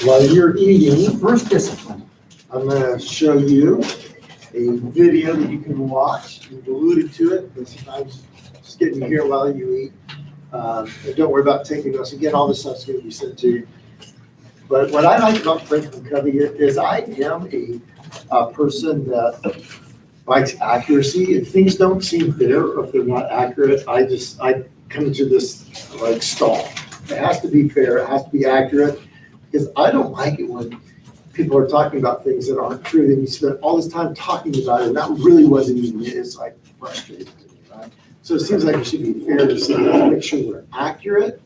While you're eating, First discipline. I'm going to show you a video that you can watch. You've alluded to it, but sometimes just getting you here while you eat. And don't worry about taking notes. Again, all this stuff's going to be sent to you. But what I like about Franklin Covey is I am a person that likes accuracy. If things don't seem fair or if they're not accurate, I come to this like stall. It has to be fair. It has to be accurate because I don't like it when people are talking about things that aren't true. Then you spend all this time talking about it, and that really wasn't even it. It's like frustrating to me, right? So it seems like it should be fair to say, let's make sure we're accurate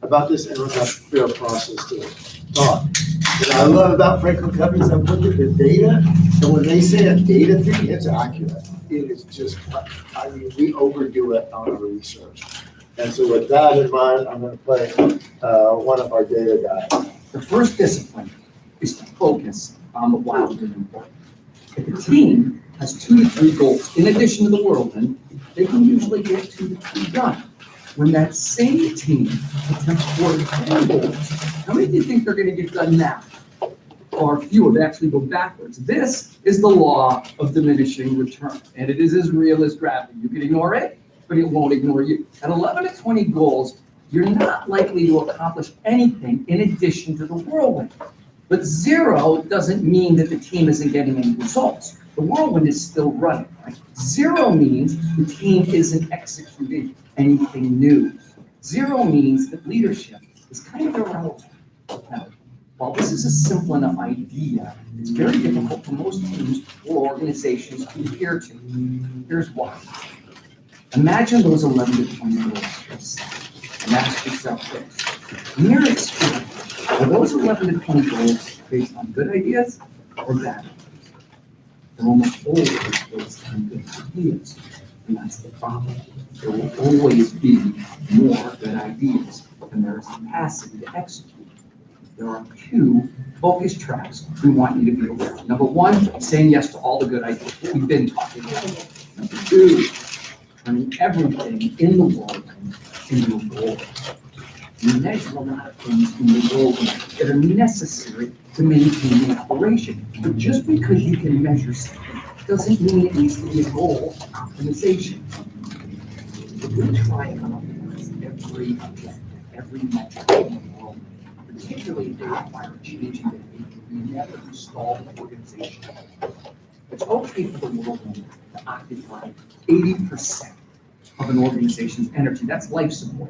about this and we've got a fair process to talk. What I love about Franklin Covey is I've looked at the data, and when they say a data thing, it's accurate. It is just, I mean, we overdo it on our research. And so with that in mind, I'm going to play one of our data guys. The first discipline is to focus on the wildly important. If a team has 2 to 3 goals, in addition to the whirlwind, they can usually get 2 to 3 done. When that same team attempts 4 to 10 goals, how many do you think they're going to get done now? Or fewer, they actually go backwards. This is the law of diminishing return, and it is as real as gravity. You can ignore it, but it won't ignore you. At 11 to 20 goals, you're not likely to accomplish anything in addition to the whirlwind. But 0 doesn't mean that the team isn't getting any results. The whirlwind is still running, right? 0 means the team isn't executing anything new. 0 means that leadership is kind of irrelevant. Now, while this is a simple enough idea, it's very difficult for most teams or organizations to adhere to. Here's why. Imagine those 11 to 20 goals. And ask yourself this. In your experience, are those 11 to 20 goals based on good ideas or bad ideas? They're almost always based on good ideas. And that's the problem. There will always be more good ideas than there is capacity to execute. There are 2 focus traps we want you to be aware of. Number 1, saying yes to all the good ideas we've been talking about. Number 2, turning everything in the world into a goal. You measure a lot of things in the world that are necessary to maintain the operation. But just because you can measure something doesn't mean it needs to be a goal optimization. If we try to optimize every objective, every metric in the world, particularly if they require changing behavior, we never install the organization. It's okay for the whirlwind to occupy 80% of an organization's energy. That's life support.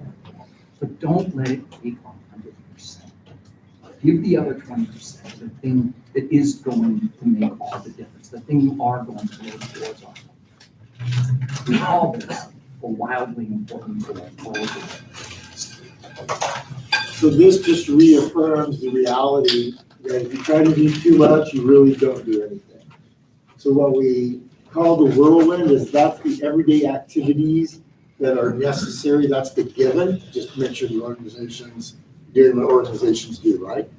But don't let it take 100%. Give the other 20% the thing that is going to make all the difference, the thing you are going to work towards on. We call this a wildly important goal. So this just reaffirms the reality that if you try to do too much, you really don't do anything. So what we call the whirlwind is that's the everyday activities that are necessary. That's the given, just to make sure the organization's doing what organizations do, right?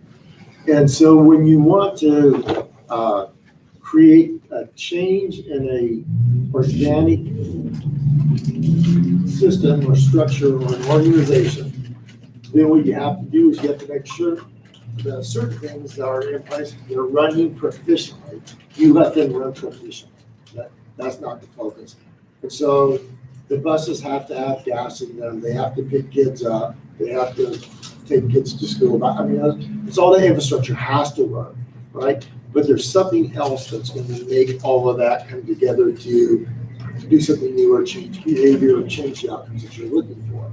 And so when you want to create a change in a organic system or structure or an organization, then what you have to do is you have to make sure that certain things that are in place, they're running proficiently. You let them run proficiently. That's not the focus. And so the buses have to have gas in them. They have to pick kids up. They have to take kids to school. I mean, it's all the infrastructure has to run, right? But there's something else that's going to make all of that come together to do something new or change behavior or change the outcomes that you're looking for.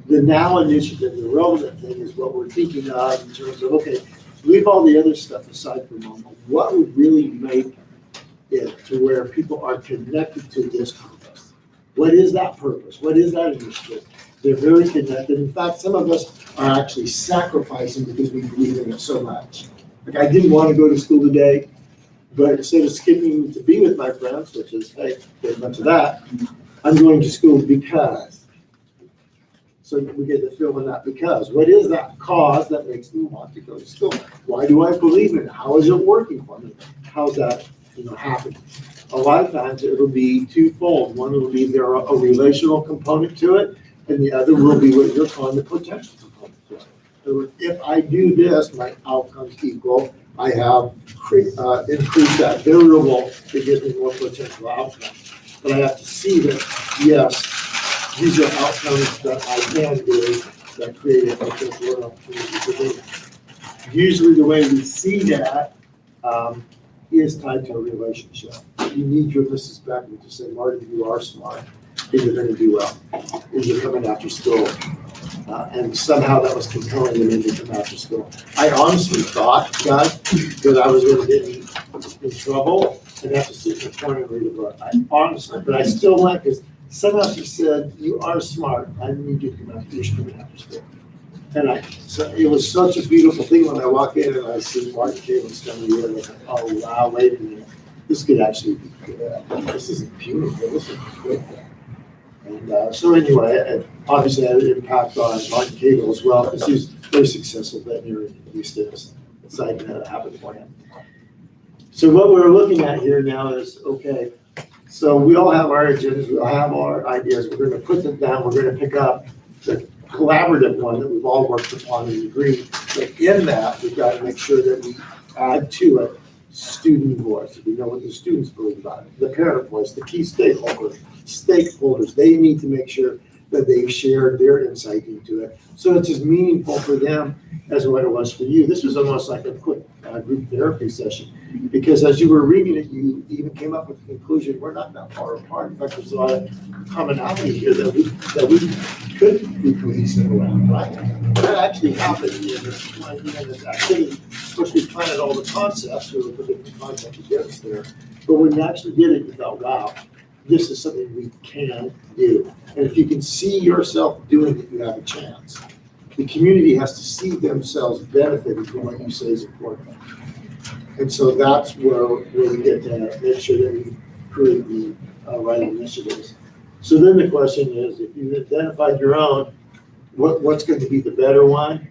The now initiative, the relevant thing is what we're thinking of in terms of, okay, leave all the other stuff aside for a moment. What would really make it to where people are connected to this purpose? What is that purpose? What is that initiative? They're very connected. In fact, some of us are actually sacrificing because we believe in it so much. Like, I didn't want to go to school today, but instead of skipping to be with my friends, which is, hey, get much of that, I'm going to school because. So we get the feeling that because. What is that cause that makes me want to go to school? Why do I believe in it? How is it working for me? How's that happening? A lot of times it'll be twofold. One will be there a relational component to it, and the other will be what you're calling the potential component to it. if I do this, my outcomes equal. I have increased that variable that gives me more potential outcomes. But I have to see that, yes, these are outcomes that I can do that create a potential opportunity for me. Usually the way we see that is tied to a relationship. You need your Mrs. Beckman to say, Marty, you are smart, and you're gonna do well, and you're coming after school. And somehow that was compelling them into come after school. I honestly thought, guys, that I was gonna get in trouble and have to sit in the corner and read a book. I honestly, but I still went, because somehow she said, you are smart, I need you to come after, you should come after school. And so it was such a beautiful thing when I walk in and I see Martin Cable standing there, and I was like, oh, wow, wait a minute, this could actually be good. This isn't beautiful, this is good. And so anyway, obviously I had an impact on Martin Cable as well, because he's a very successful veterinarian in Houston, so I had it happen for him. So what we're looking at here now is, okay, so we all have our agendas, we all have our ideas, we're gonna put them down, we're gonna pick up the collaborative one that we've all worked upon and agreed. But in that, we've got to make sure that we add to it student voice. We know what the students believe about it, the parent voice, the key stakeholders. They need to make sure that they've shared their insight into it, so it's as meaningful for them as what it was for you. This was almost like a quick group therapy session, because as you were reading it, you even came up with the conclusion, we're not that far apart. In fact, there's a lot of commonality here that we could be cohesive around, right? That actually happened in this activity. Of course, we planted all the concepts, we were putting the concept to get us there. But when you actually did it, you thought, wow, this is something we can do. And if you can see yourself doing it, you have a chance. The community has to see themselves benefiting from what you say is important. And so that's where we get to make sure that we create the right initiatives. So then the question is, if you've identified your own, what's going to be the better one?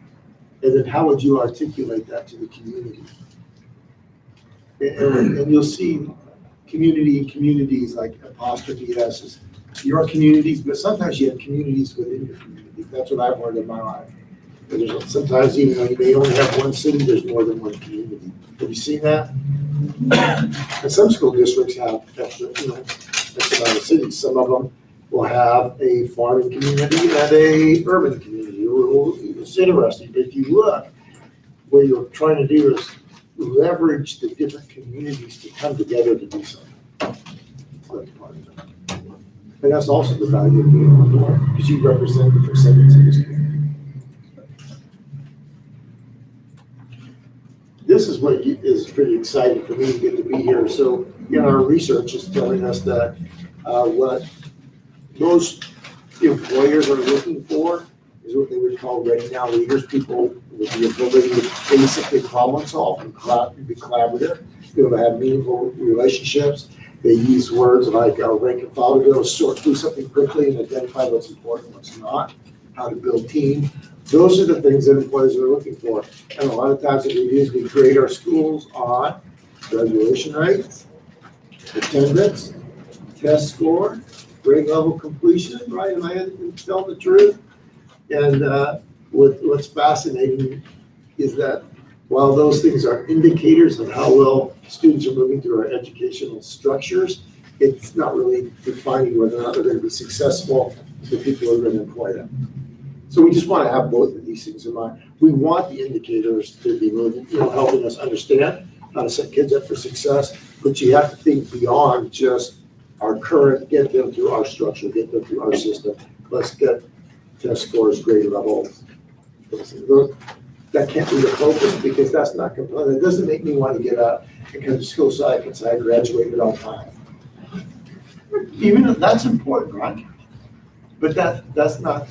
And then how would you articulate that to the community? And you'll see communities like apostrophe S is your communities, but sometimes you have communities within your community. That's what I've learned in my life. Sometimes even though you may only have one city, there's more than one community. Have you seen that? And some school districts have that's about a city. Some of them will have a farming community and a urban community. It's interesting, but if you look, what you're trying to do is leverage the different communities to come together to do something. That's part of it. And that's also the value of being on board, because you represent different segments of this community. This is what is pretty exciting for me to get to be here. So, our research is telling us that what most employers are looking for is what they would call ready now leaders, people with the ability to basically problem solve and be collaborative, be able to have meaningful relationships. They use words like rank and file to be able to sort through something quickly and identify what's important, what's not, how to build team. Those are the things that employers are looking for. And a lot of times what we do is we grade our schools on graduation rates, attendance, test score, grade level completion, right? Am I telling the truth? And what's fascinating is that while those things are indicators of how well students are moving through our educational structures, it's not really defining whether or not they're going to be successful, the people who are going to employ them. So we just want to have both of these things in mind. We want the indicators to be moving, helping us understand how to set kids up for success, but you have to think beyond just our current, get them through our structure, get them through our system. Let's get test scores, grade level. That can't be the focus, because that's not compelling. It doesn't make me want to get up and come to school so I can say I graduated on time. Even if that's important, right? But that's not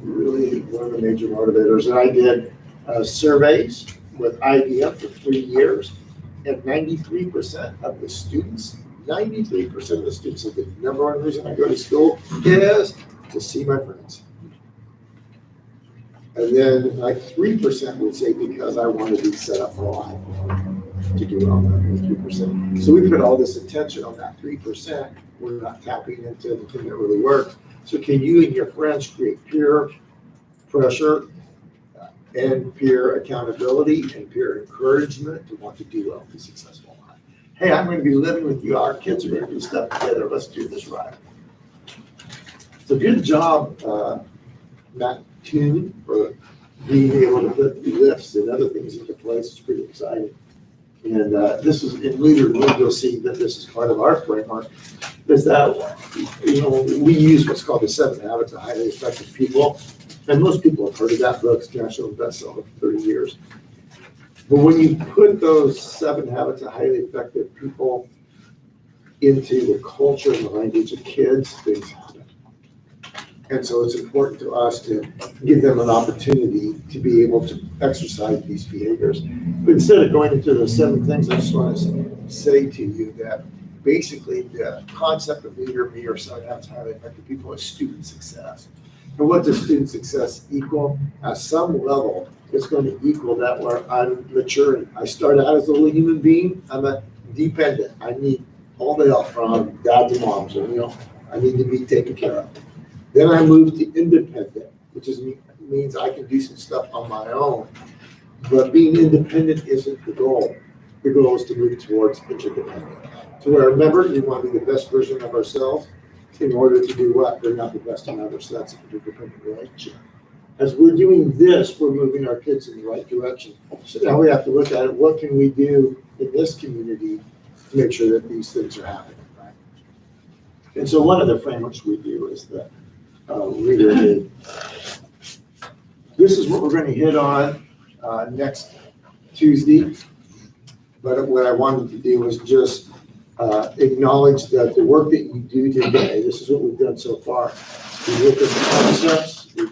really one of the major motivators. And I did surveys with IBM for 3 years, and 93% of the students, 93% of the students said the number one reason I go to school is to see my friends. And then like 3% would say because I want to be set up for life, to do well with 3%. So we put all this attention on that 3%. We're not tapping into the thing that really works. So can you and your friends create peer pressure, and peer accountability and peer encouragement to want to do well, be successful in life. Hey, I'm gonna be living with you, our kids are gonna do stuff together, let's do this right. So good job, Matt Toon, for being able to put lifts and other things into place. It's pretty exciting. And this is, in Leader One, you'll see that this is part of our framework, is that, we use what's called the 7 Habits of Highly Effective People. And most people have heard of that book, it's national bestseller for 30 years. But when you put those 7 habits of highly effective people into the culture and the language of kids, things happen. And so it's important to us to give them an opportunity to be able to exercise these behaviors. But instead of going into those 7 things, I just want to say to you that basically the concept of Leader Me or 7 habits of highly effective people is student success. And what does student success equal? At some level, it's going to equal that where I'm maturing. I started out as a little human being. I'm a dependent. I need all the help from dads and moms, and I need to be taken care of. Then I moved to independent, which means I can do some stuff on my own. But being independent isn't the goal. The goal is to move towards interdependent. To where, remember, we want to be the best version of ourselves in order to do what? Bring out the best in others. So that's a interdependent relationship. As we're doing this, we're moving our kids in the right direction. So now we have to look at it. What can we do in this community to make sure that these things are happening, right? And so one of the frameworks we do is the Leader Me. This is what we're going to hit on next Tuesday. But what I wanted to do was just acknowledge that the work that you do today, this is what we've done so far. We looked at the concepts, we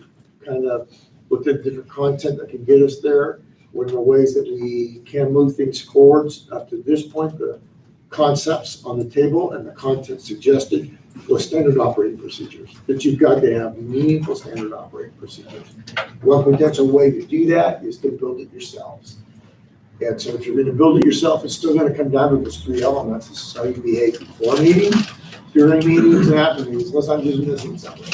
kind of looked at different content that can get us there. What are the ways that we can move things forwards up to this point, the concepts on the table and the content suggested with standard operating procedures, that you've got to have meaningful standard operating procedures. One potential way to do that is to build it yourselves. And so if you're going to build it yourself, it's still going to come down to those 3 elements. This is how you behave before meetings, during meetings, and after meetings, unless I'm just missing something,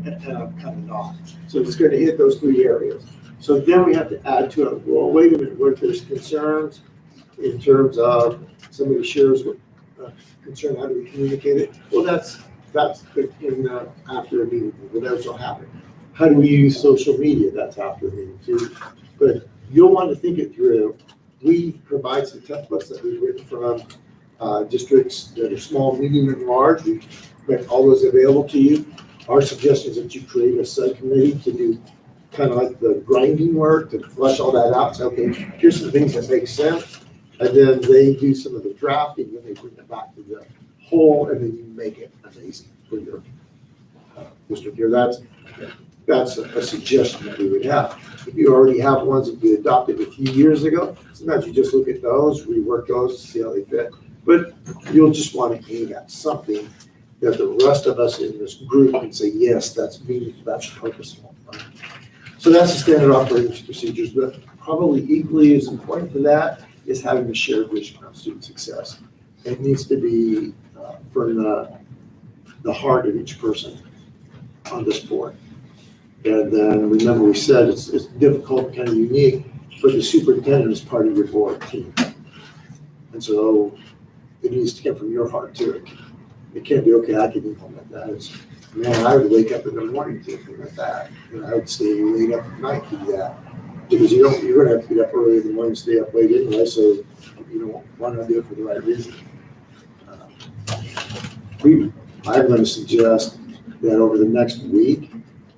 and I'm kind of not. So it's going to hit those 3 areas. So then we have to add to it, well, wait a minute, what if there's concerns in terms of somebody shares what concern, how do we communicate it? Well, that's in after a meeting, well, that's what happened. How do we use social media? That's after a meeting too. But you'll want to think it through. We provide some templates that we've written from districts that are small, medium, and large. We make all those available to you. Our suggestion is that you create a subcommittee to do kind of like the grinding work, to flesh all that out. So, okay, here's some things that make sense. And then they do some of the drafting, and they bring it back to the whole, and then you make it amazing for your district here. That's a suggestion that we would have. If you already have ones that you adopted a few years ago, sometimes you just look at those, rework those, see how they fit. But you'll just want to aim at something that the rest of us in this group can say, yes, that's meaningful, that's purposeful. Right? So that's the standard operating procedures, but probably equally as important to that is having a shared vision of student success. It needs to be from the heart of each person on this board. And then remember, we said it's difficult, kind of unique, but the superintendent is part of your board team. And so it needs to come from your heart too. It can't be, okay, I can implement that. It's, man, I would wake up in the morning to implement that. And I would stay late up at night to do that. Because you're going to have to get up early in the morning, stay up late anyway, so you don't want to do it for the right reason. I'm going to suggest that over the next week,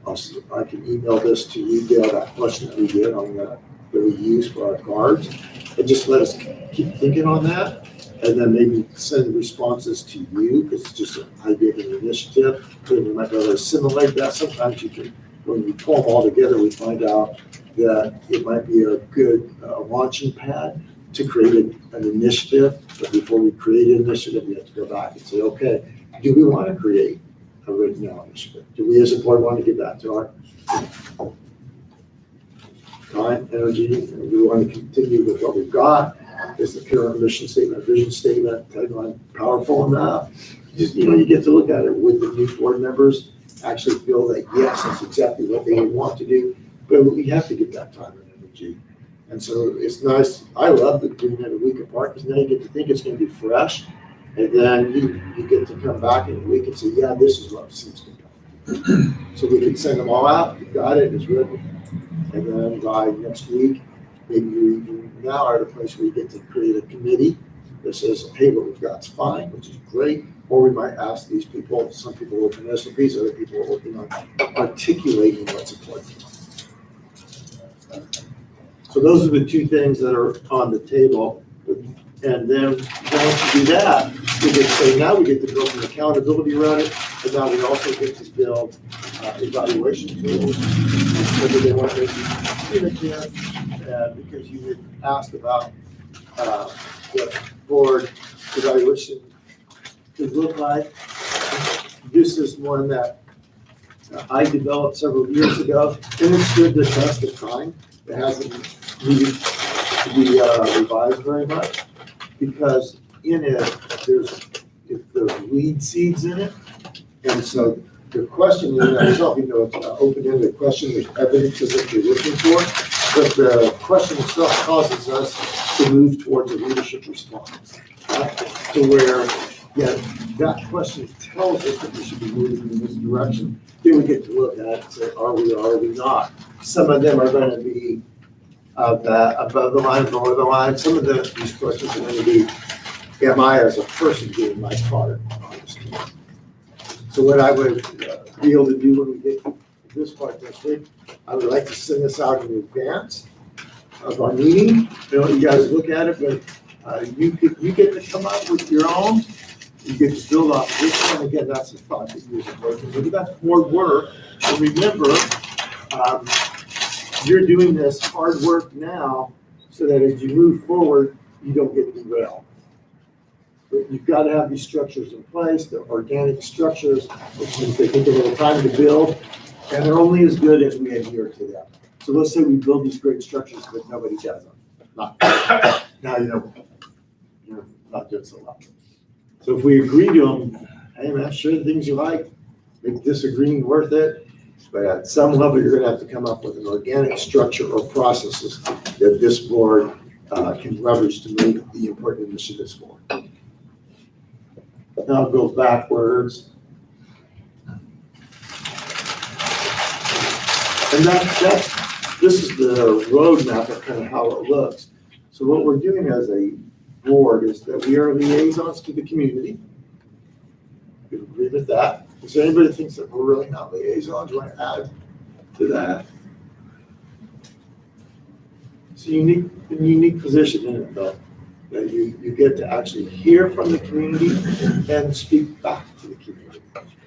I can email this to you, Dale, that question that we did on that we use for our cards, and just let us keep thinking on that, and then maybe send responses to you, because it's just an idea of an initiative. Then we might be able to assimilate that. Sometimes you can, when we pull them all together, we find out that it might be a good launching pad to create an initiative. But before we create an initiative, we have to go back and say, okay, do we want to create a written now initiative? Do we as a board want to give that to our time, energy, and we want to continue with what we've got? Is the current mission statement, vision statement, tagline powerful enough? Just, you get to look at it. Would the new board members actually feel that, yes, that's exactly what they would want to do? But we have to give that time and energy. And so it's nice. I love doing it a week apart because now you get to think it's going to be fresh. And then you get to come back in a week and say, yeah, this is what seems to be. So we can send them all out. You got it. It's written. And then by next week, maybe you even now are at a place where you get to create a committee that says, hey, what we've got is fine, which is great. Or we might ask these people, some people working on SOPs, other people are working on articulating what's important. So those are the two things that are on the table. And then once you do that, we get to say, now we get to build an accountability around it. And now we also get to build evaluation tools. Whether they want to communicate, because you had asked about what board evaluation could look like. This is one that I developed several years ago, and it stood the test of time. It hasn't needed to be revised very much, because in it, there's weed seeds in it. And so the question in itself, even though it's an open-ended question, there's evidence of what you're looking for, but the question itself causes us to move towards a leadership response. To where, yeah, that question tells us that we should be moving in this direction. Then we get to look at it and say, are we or are we not? Some of them are going to be above the line, below the line. Some of these questions are going to be, am I as a person doing my part on this team? So what I would be able to do when we get to this part next week, I would like to send this out in advance of our meeting. You guys look at it, but you get to come up with your own. You get to build off this one. Again, that's the thought that you're working with. That's more work. And remember, you're doing this hard work now so that as you move forward, you don't get derailed. But you've got to have these structures in place. They're organic structures, which means they take a little time to build, and they're only as good as we adhere to them. So let's say we build these great structures, but nobody does them. Now you're not doing so well. So if we agree to them, hey man, share the things you like, make disagreeing worth it. But at some level, you're going to have to come up with an organic structure or processes that this board can leverage to make the important initiatives for. Now I'll go backwards. And this is the roadmap of kind of how it looks. So what we're doing as a board is that we are liaisons to the community. You agree with that? If anybody thinks that we're really not liaisons, you want to add to that? It's a unique position in it, though, that you get to actually hear from the community and speak back to the community.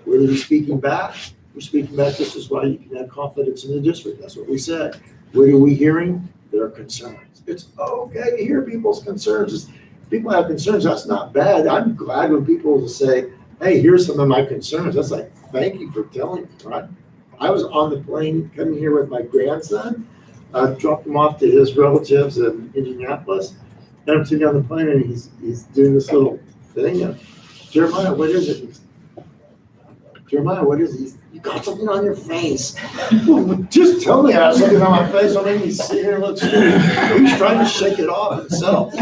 Where are we speaking back? We're speaking back. This is why you can have confidence in the district. That's what we said. What are we hearing? Their concerns. It's okay to hear people's concerns. If people have concerns, that's not bad. I'm glad when people will say, hey, here's some of my concerns. That's like, thank you for telling me, right? I was on the plane coming here with my grandson. I dropped him off to his relatives in Indianapolis. And I'm sitting on the plane and he's doing this little thing. And, Jeremiah, what is it? Jeremiah, what is it? You got something on your face. Well, just tell me I have something on my face. I mean, he's sitting here and looks he's trying to shake it off himself.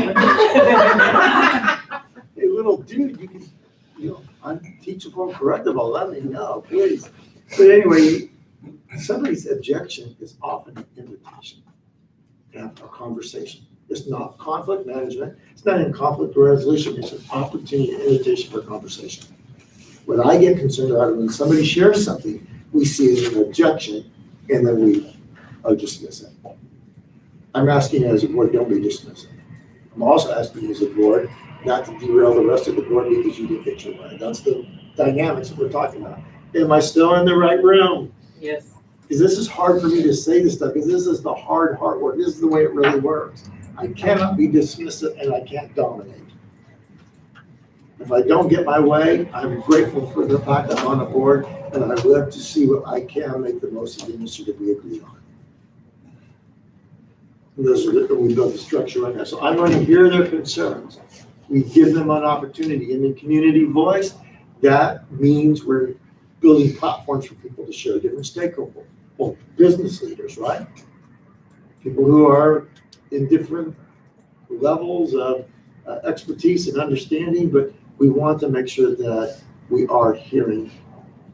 Hey, little dude, you can, unteachable, correctable, let me know, please. But anyway, somebody's objection is often an invitation to have a conversation. It's not conflict management. It's not in conflict resolution. It's an opportunity, an invitation for a conversation. What I get concerned about when somebody shares something, we see it as an objection, and then we dismiss it. I'm asking as a board, don't be dismissive. I'm also asking you as a board not to derail the rest of the board because you didn't get your way. That's the dynamics that we're talking about. Am I still in the right room? Yes. Because this is hard for me to say this stuff, because this is the hard work. This is the way it really works. I cannot be dismissive and I can't dominate. If I don't get my way, I'm grateful for the fact I'm on a board, and I love to see what I can make the most of the initiative we agreed on. And we build the structure in there. So I'm going to hear their concerns. We give them an opportunity. And in community voice, that means we're building platforms for people to share, different stakeholders, well, business leaders, right? people who are in different levels of expertise and understanding, but we want to make sure that we are hearing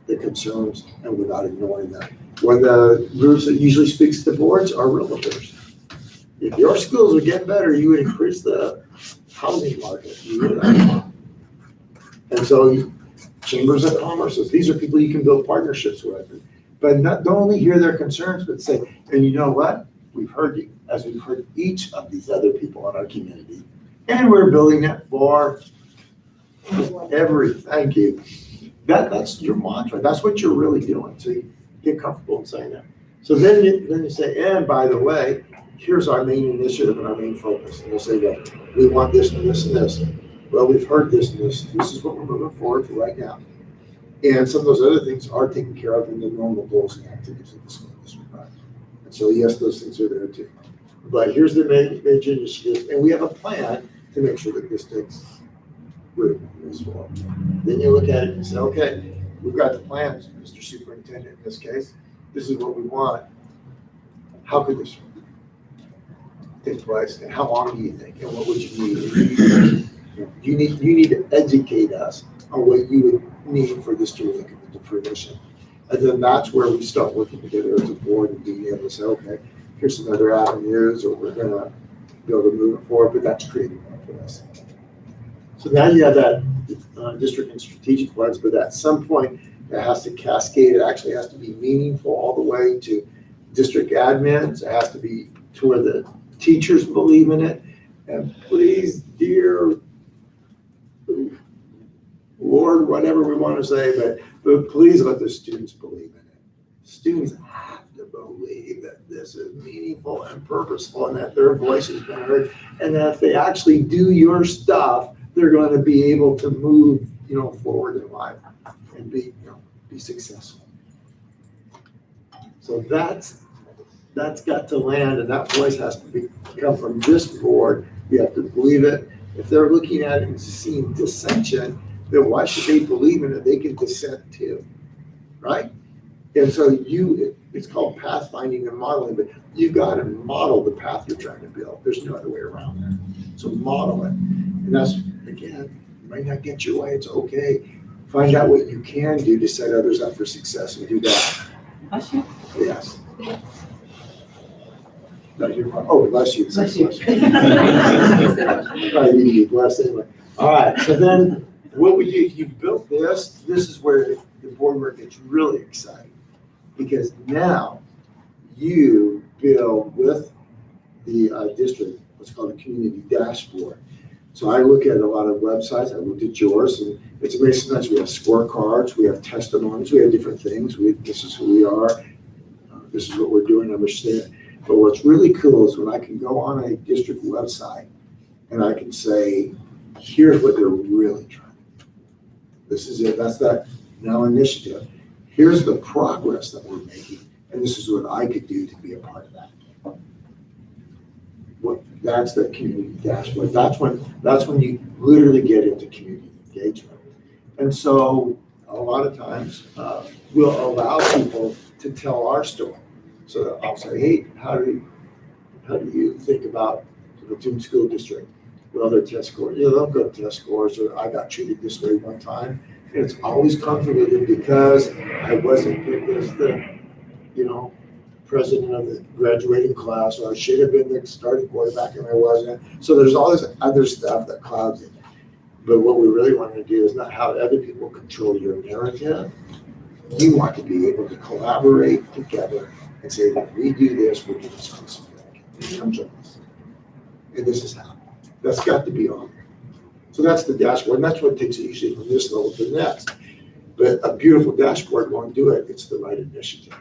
the concerns and we're not ignoring them. When the groups that usually speaks to boards are realtors. If your schools would get better, you would increase the housing market. You would. And so chambers of commerce, these are people you can build partnerships with. But don't only hear their concerns, but say, and you know what? We've heard you, as we've heard each of these other people in our community. And we're building it for thank you. That's your mantra. That's what you're really doing. So you get comfortable in saying that. So then you say, and by the way, here's our main initiative and our main focus. And they'll say, well, we want this and this and this. Well, we've heard this and this. This is what we're moving forward for right now. And some of those other things are taken care of in the normal goals and activities of the school district. Right? And so yes, those things are there too. But here's the major initiative, and we have a plan to make sure that this takes root and moves forward. Then you look at it and say, okay, we've got the plans, Mr. Superintendent, in this case. This is what we want. How could this take place, and how long do you think, and what would you need? You need to educate us on what you would need for this to really come into fruition. And then that's where we start working together as a board and being able to say, okay, here's some other avenues, or we're gonna be able to move it forward, but that's creating that for us. So now you have that district and strategic plans, but at some point it has to cascade. It actually has to be meaningful all the way to district admins. It has to be to where the teachers believe in it. And please, dear Lord, whatever we want to say, but please let the students believe in it. Students have to believe that this is meaningful and purposeful and that their voice has been heard, and that if they actually do your stuff, they're going to be able to move, forward in life and be successful. So that's got to land, and that voice has to come from this board. You have to believe it. If they're looking at it and seeing dissension, then why should they believe in it? They can dissent too, right? And so it's called pathfinding and modeling, but you've got to model the path you're trying to build. There's no other way around that. So model it. And that's, again, you might not get your way, it's okay. Find out what you can do to set others up for success and do that. Bless you. Yes. No, bless you. Bless you. Probably need to be blessed anyway. All right, so then what would you, if you built this is where the board work gets really exciting. Because now you build with the district what's called a community dashboard. So I look at a lot of websites. I looked at yours, and it's amazing. Sometimes we have scorecards, we have testimonies, we have different things. This is who we are. This is what we're doing. Understand. But what's really cool is when I can go on a district website and I can say, here's what they're really trying to do. This is it. That's that now initiative. Here's the progress that we're making, and this is what I could do to be a part of that. That's the community dashboard. That's when you literally get into community engagement. And so a lot of times we'll allow people to tell our story. So I'll say, hey, how do you think about the Platoon School District? Well, their test scores, they'll go test scores, or I got treated this way one time. And it's always convoluted because I wasn't picked as the, president of the graduating class, or I should have been the starting quarterback and I wasn't. So there's all this other stuff that clouds it. But what we really want to do is not have other people control your narrative. You want to be able to collaborate together and say, when we do this, we'll do this responsibility. Come join us. And this is how. That's got to be on there. So that's the dashboard, and that's what takes it usually from this level to the next. But a beautiful dashboard won't do it. It's the right initiative.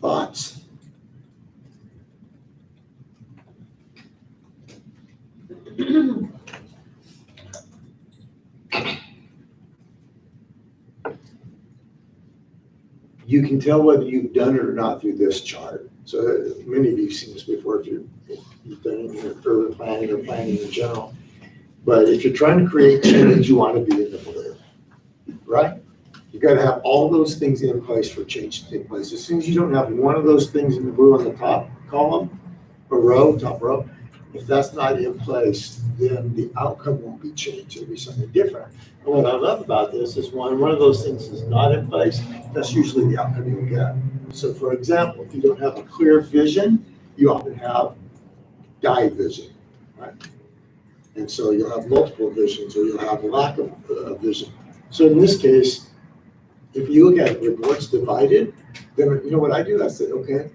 Thoughts? You can tell whether you've done it or not through this chart. So many of you have seen this before if you've done it in your urban planning or planning in general. But if you're trying to create change, you want to be in the blue, right? You gotta have all those things in place for change to take place. As soon as you don't have one of those things in the blue on the top column, or row, top row, if that's not in place, then the outcome won't be changed, it'll be something different. And what I love about this is when one of those things is not in place, that's usually the outcome you'll get. So for example, if you don't have a clear vision, you often have dive vision, right? And so you'll have multiple visions, or you'll have a lack of vision. So in this case, if you look at it, what's divided, then you know what I do? I say, okay,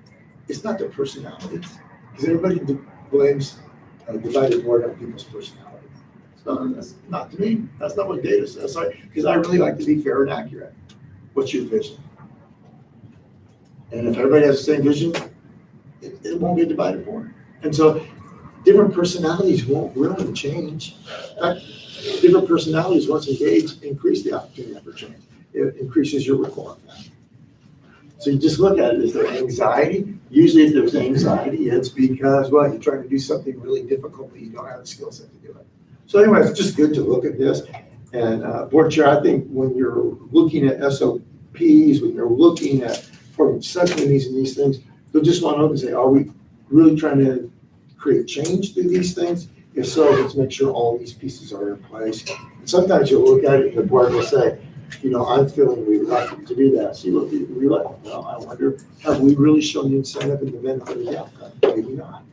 it's not their personalities. Because everybody blames a divided board on people's personalities. That's not to me. That's not what data says. Because I really like to be fair and accurate. What's your vision? And if everybody has the same vision, it won't be a divided board. And so different personalities won't really change. In fact, different personalities, once engaged, increase the opportunity for change. It increases your recall effect. So you just look at it, is there anxiety? Usually if there's anxiety, it's because, well, you're trying to do something really difficult, but you don't have the skill set to do it. So anyway, it's just good to look at this. And board chair, I think when you're looking at SOPs, when you're looking at forming subcommittees and these things, you'll just want to look and say, are we really trying to create change through these things? If so, let's make sure all these pieces are in place. And sometimes you'll look at it and the board will say, you know, I'm feeling reluctant to do that. So you look at reluctant. Well, I wonder, have we really shown the incentive and the benefit of the outcome? Maybe not.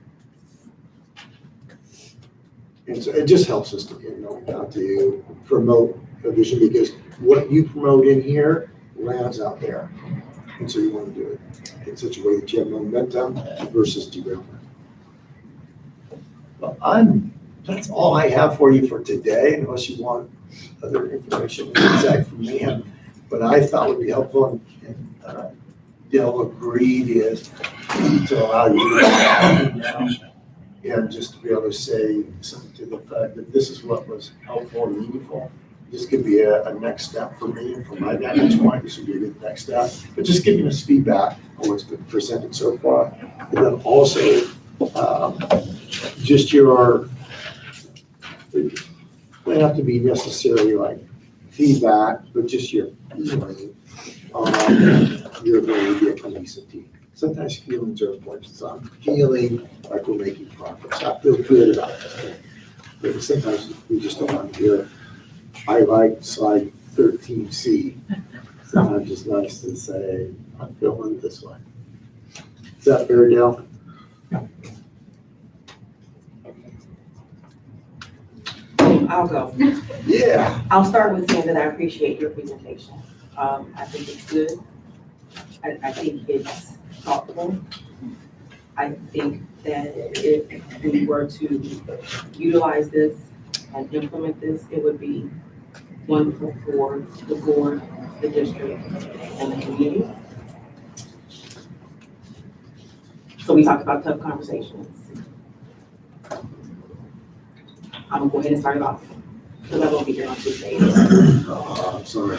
And so it just helps us to, you know, how to promote a vision, because what you promote in here lands out there. And so you want to do it in such a way that you have momentum versus derailment. Well, that's all I have for you for today, unless you want other information exact from me. But I thought would be helpful, and Dale agreed, is to allow you to now and just to be able to say something to the fact that this is what was helpful and meaningful. This could be a next step for me, and from my vantage point, this would be a good next step. But just giving us feedback on what's been presented so far. And then also, just your, it might have to be necessarily like feedback, but just your feeling on your ability to be a cohesive team. Sometimes feelings are important. So I'm feeling like we're making progress. I feel good about this. But sometimes we just don't want to hear it. I like slide 13C. Sometimes it's nice to say, I'm feeling this way. Is that fair, Dale? I'll go. Yeah. I'll start with saying that I appreciate your presentation. I think it's good. I think it's thoughtful. I think that if we were to utilize this and implement this, it would be wonderful for the board, the district, and the community. So we talked about tough conversations. I'm gonna go ahead and start it off, because I won't be here on Tuesday. I'm sorry.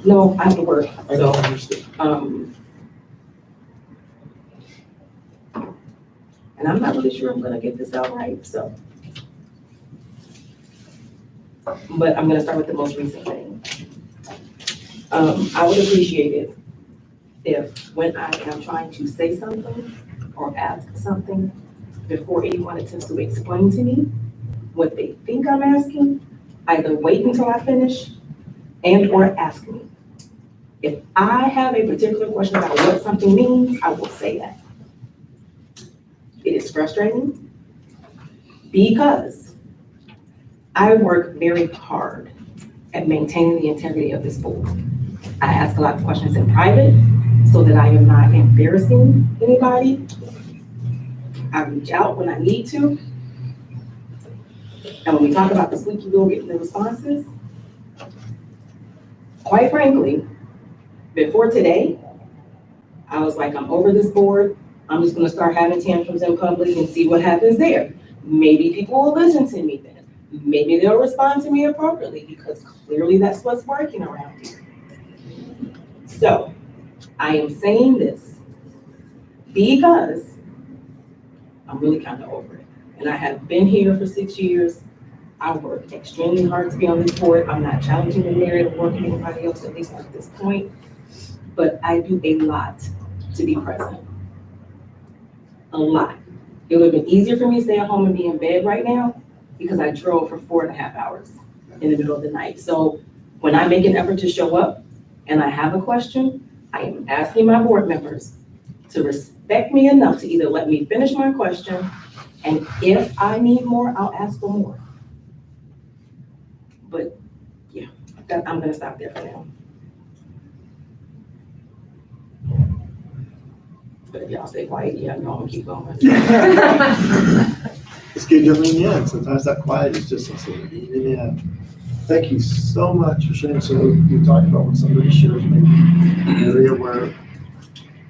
No, I have to work, I so, don't understand. and I'm not really sure I'm gonna get this out right, so. But I'm gonna start with the most recent thing. I would appreciate it if, when I am trying to say something or ask something, before anyone attempts to explain to me what they think I'm asking, either wait until I finish and or ask me. If I have a particular question about what something means, I will say that. It is frustrating because I work very hard at maintaining the integrity of this board. I ask a lot of questions in private so that I am not embarrassing anybody. I reach out when I need to. And when we talk about the squeaky wheel getting the responses, quite frankly, before today, I was like, I'm over this board. I'm just gonna start having tantrums in public and see what happens there. Maybe people will listen to me then. Maybe they'll respond to me appropriately, because clearly that's what's working around here. So I am saying this because I'm really kind of over it. And I have been here for 6 years. I work extremely hard to be on this board. I'm not challenging the merit of work of anybody else, at least at this point. But I do a lot to be present. A lot. It would have been easier for me to stay at home and be in bed right now because I drove for 4.5 hours in the middle of the night. So when I make an effort to show up and I have a question, I am asking my board members to respect me enough to either let me finish my question, and if I need more, I'll ask for more. But yeah, I'm gonna stop there for now. But if y'all stay quiet, yeah, no, I'm gonna keep going. It's good to lean in. Sometimes that quiet is just sort of leaning in. Thank you so much for sharing. So you talked about when somebody shares maybe an area where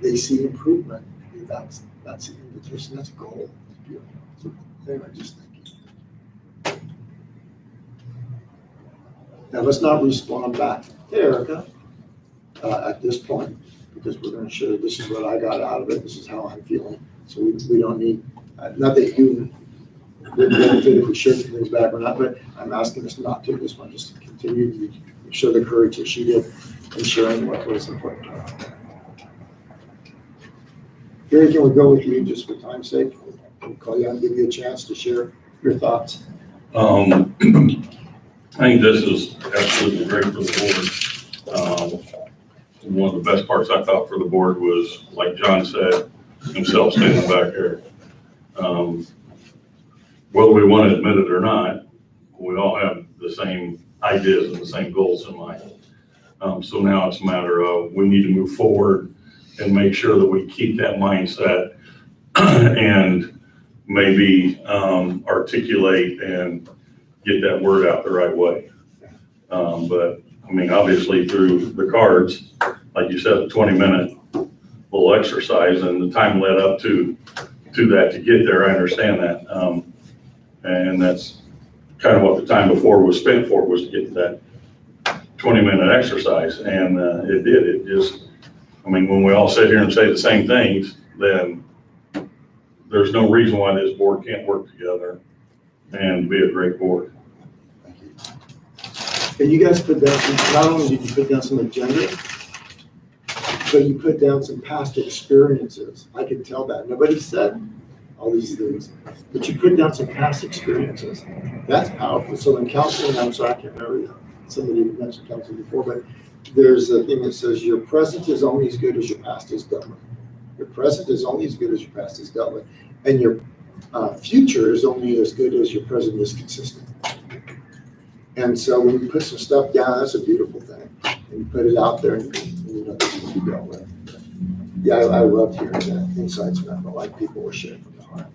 they see improvement. That's the invitation. That's a goal. It's beautiful. So anyway, just thank you. Now let's not respond back to Erica at this point, because we're going to share this is what I got out of it. This is how I'm feeling. So we don't need, not that you didn't benefit if we shared some things back or not, but I'm asking us not to this one, just to continue to show the courage that she did in sharing what was important to her. Gary, can we go with you just for time's sake? We'll call you out and give you a chance to share your thoughts. I think this is absolutely great for the board. One of the best parts I thought for the board was, like John said, himself standing back there. Whether we want to admit it or not, we all have the same ideas and the same goals in mind. So now it's a matter of, we need to move forward and make sure that we keep that mindset and maybe articulate and get that word out the right way. But I mean, obviously through the cards, like you said, a 20-minute little exercise and the time led up to that to get there, I understand that. And that's kind of what the time before was spent for, was to get to that 20-minute exercise. And it did, it just, I mean, when we all sit here and say the same things, then there's no reason why this board can't work together and be a great board. And you guys put down some, not only did you put down some agendas, but you put down some past experiences. I can tell that. Nobody said all these things, but you put down some past experiences. That's powerful. So in counseling, I'm sorry, I can't remember, somebody mentioned counseling before, but there's a thing that says your present is only as good as your past is dealt with. Your present is only as good as your past is dealt with. And your future is only as good as your present is consistent. And so when you put some stuff down, that's a beautiful thing. And you put it out there and you know this will be dealt with. Yeah, I love hearing that insights, and I felt like people were sharing from the heart.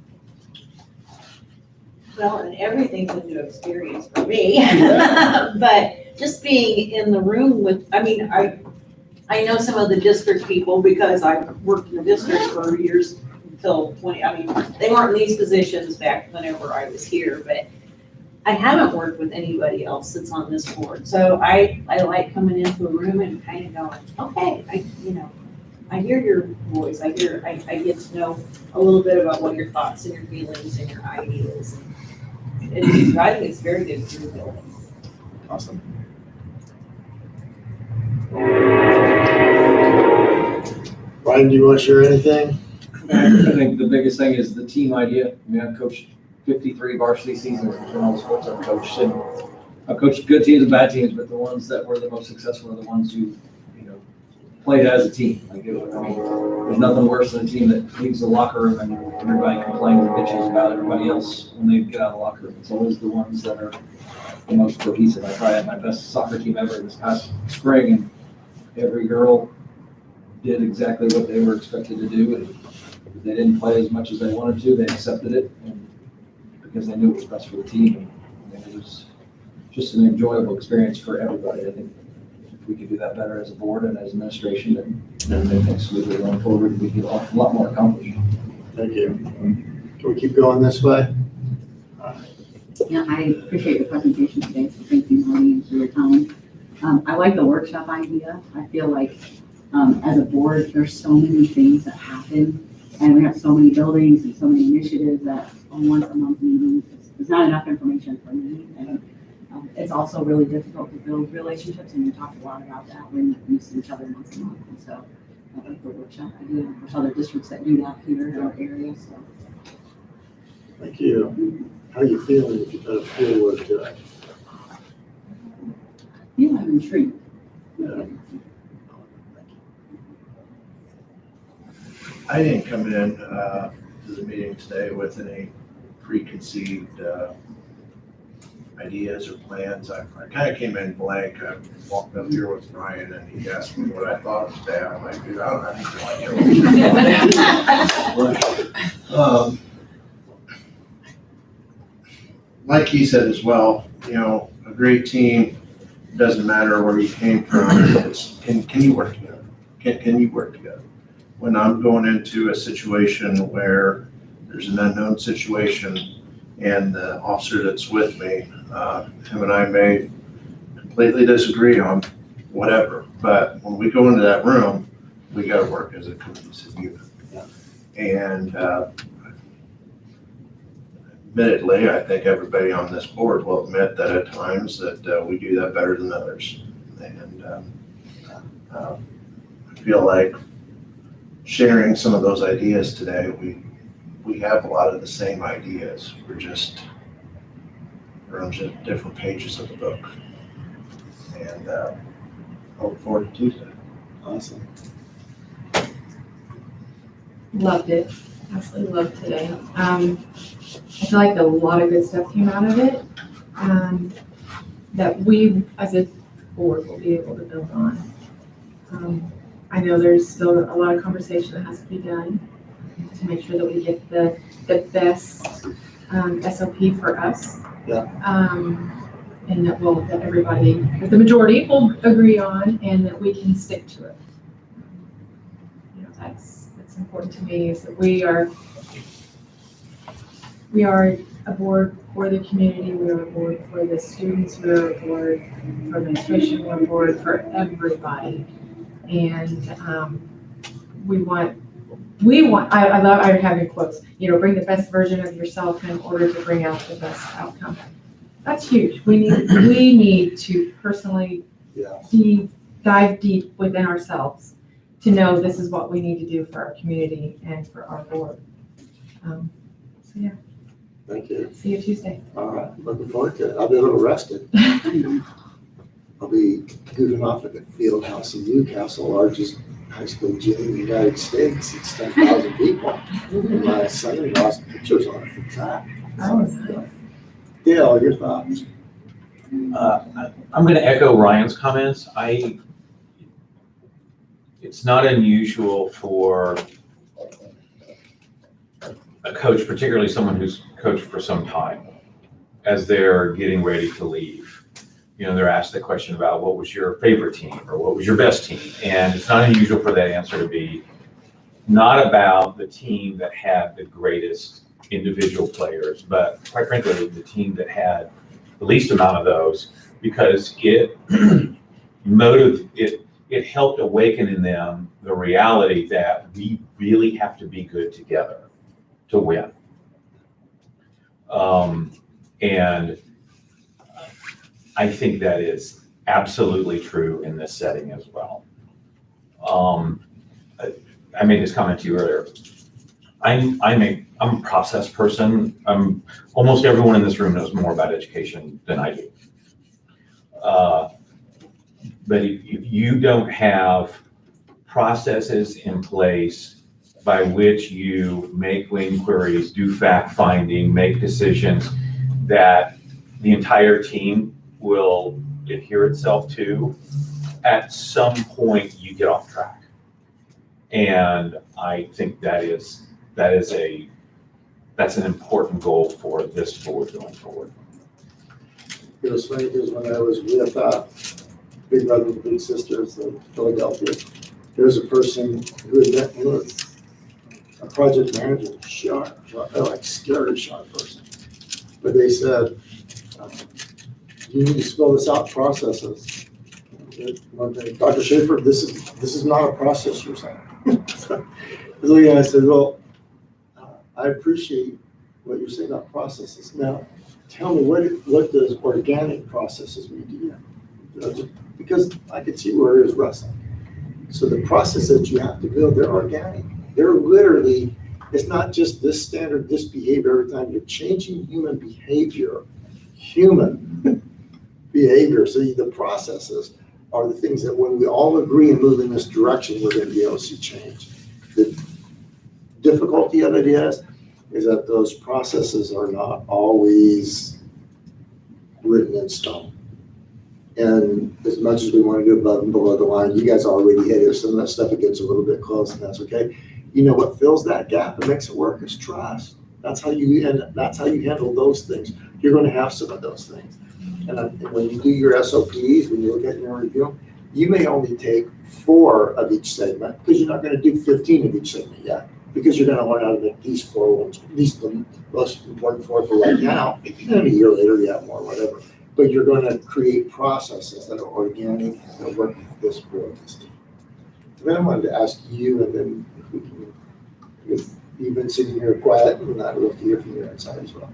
Well, and everything's a new experience for me. Yeah. But just being in the room with, I mean, I know some of the district people because I worked in the district for years until 20, I mean, they weren't in these positions back whenever I was here, but I haven't worked with anybody else that's on this board. So I like coming into a room and kind of going, okay, I hear your voice. I get to know a little bit about what your thoughts and your feelings and your ideas. And I think it's very good for your building. Awesome. Ryan, do you want to share anything? I think the biggest thing is the team idea. I mean, I've coached 53 varsity seasons in all the sports I've coached, and I've coached good teams and bad teams, but the ones that were the most successful are the ones who, played as a team. Like, I mean, there's nothing worse than a team that leaves the locker room and everybody complains and bitches about everybody else when they get out of the locker room. It's always the ones that are the most cohesive. I probably had my best soccer team ever this past spring, and every girl did exactly what they were expected to do, and if they didn't play as much as they wanted to, they accepted it, and because they knew it was best for the team. And it was just an enjoyable experience for everybody. I think if we could do that better as a board and as administration, then make things smoothly going forward, we get a lot more accomplished. Thank you. Can we keep going this way? Yeah, I appreciate your presentation today, so thank you, Maureen, for your time. I like the workshop idea. I feel like as a board, there's so many things that happen, and we have so many buildings and so many initiatives that a once a month meeting is there's not enough information for me. And it's also really difficult to build relationships, and we talked a lot about that when we see each other once a month. And so I like the workshop idea. There's other districts that do that here in our area, so. Thank you. How you feeling if you put a field work to it? Yeah, I'm intrigued. Yeah. I didn't come in to the meeting today with any preconceived ideas or plans. I kind of came in blank. I walked up here with Ryan and he asked me what I thought of today. I'm like, dude, I don't have any idea. Like he said as well, you know, a great team, doesn't matter where you came from, it's, can you work together? Can you work together? When I'm going into a situation where there's an unknown situation and the officer that's with me, him and I may completely disagree on whatever, but when we go into that room, we gotta work as a cohesive unit. And admittedly, I think everybody on this board will admit that at times that we do that better than others. And I feel like sharing some of those ideas today, we have a lot of the same ideas. We're on just different pages of the book. And I look forward to Tuesday. Awesome. Loved it. Absolutely loved today. I feel like a lot of good stuff came out of it that we as a board will be able to build on. I know there's still a lot of conversation that has to be done to make sure that we get the best SOP for us. Yeah. And that everybody, that the majority will agree on, and that we can stick to it. You know, that's important to me, is that we are a board for the community, we are a board for the students, we are a board for administration, we're a board for everybody. And I love having quotes, you know, bring the best version of yourself in order to bring out the best outcome. That's huge. We need to personally dive deep within ourselves to know this is what we need to do for our community and for our board. So yeah. Thank you. See you Tuesday. All right, looking forward to it. I'll be a little rested. I'll be goofing off at the field house in Newcastle, largest high school gym in the United States. It's 10,000 people. And my son-in-law's pictures on it for track. Oh, nice. Dale, your thoughts? I'm going to echo Ryan's comments. It's not unusual for a coach, particularly someone who's coached for some time, as they're getting ready to leave. You know, they're asked the question about what was your favorite team or what was your best team? And it's not unusual for that answer to be not about the team that had the greatest individual players, but quite frankly, the team that had the least amount of those, because it helped awaken in them the reality that we really have to be good together to win. And I think that is absolutely true in this setting as well. I made this comment to you earlier. I'm a process person. Almost everyone in this room knows more about education than I do. But if you don't have processes in place by which you make inquiries, do fact finding, make decisions that the entire team will adhere itself to, at some point you get off track. And I think that's an important goal for this board going forward. It was funny because when I was with Big Brother and Big Sisters in Philadelphia, there was a person who had met me with a project manager, sharp, like scary sharp person. But they said, you need to spell this out, processes. Dr. Schaefer, this is not a process you're saying. So I said, well, I appreciate what you're saying about processes. Now, tell me, what does organic processes mean to you? Because I could see where it is wrestling. So the process that you have to build, they're organic. They're literally, it's not just this standard, this behavior every time. You're changing human behavior. So the processes are the things that when we all agree and move in this direction, we're going to be able to see change. The difficulty of it is that those processes are not always written in stone. And as much as we want to do above and below the line, you guys already hit it. Some of that stuff, it gets a little bit close, and that's okay. You know what fills that gap and makes it work is trust. That's how you handle those things. You're going to have some of those things. And when you do your SOPs, when you look at your review, you may only take 4 of each segment because you're not going to do 15 of each segment yet, because you're going to learn how to make these 4 ones, these the most important 4 for right now. And a year later, you have more, whatever. But you're going to create processes that are organic and work with this board, this team. And then I wanted to ask you, and then if we can, if you've been sitting here quiet, and I'd love to hear from your inside as well.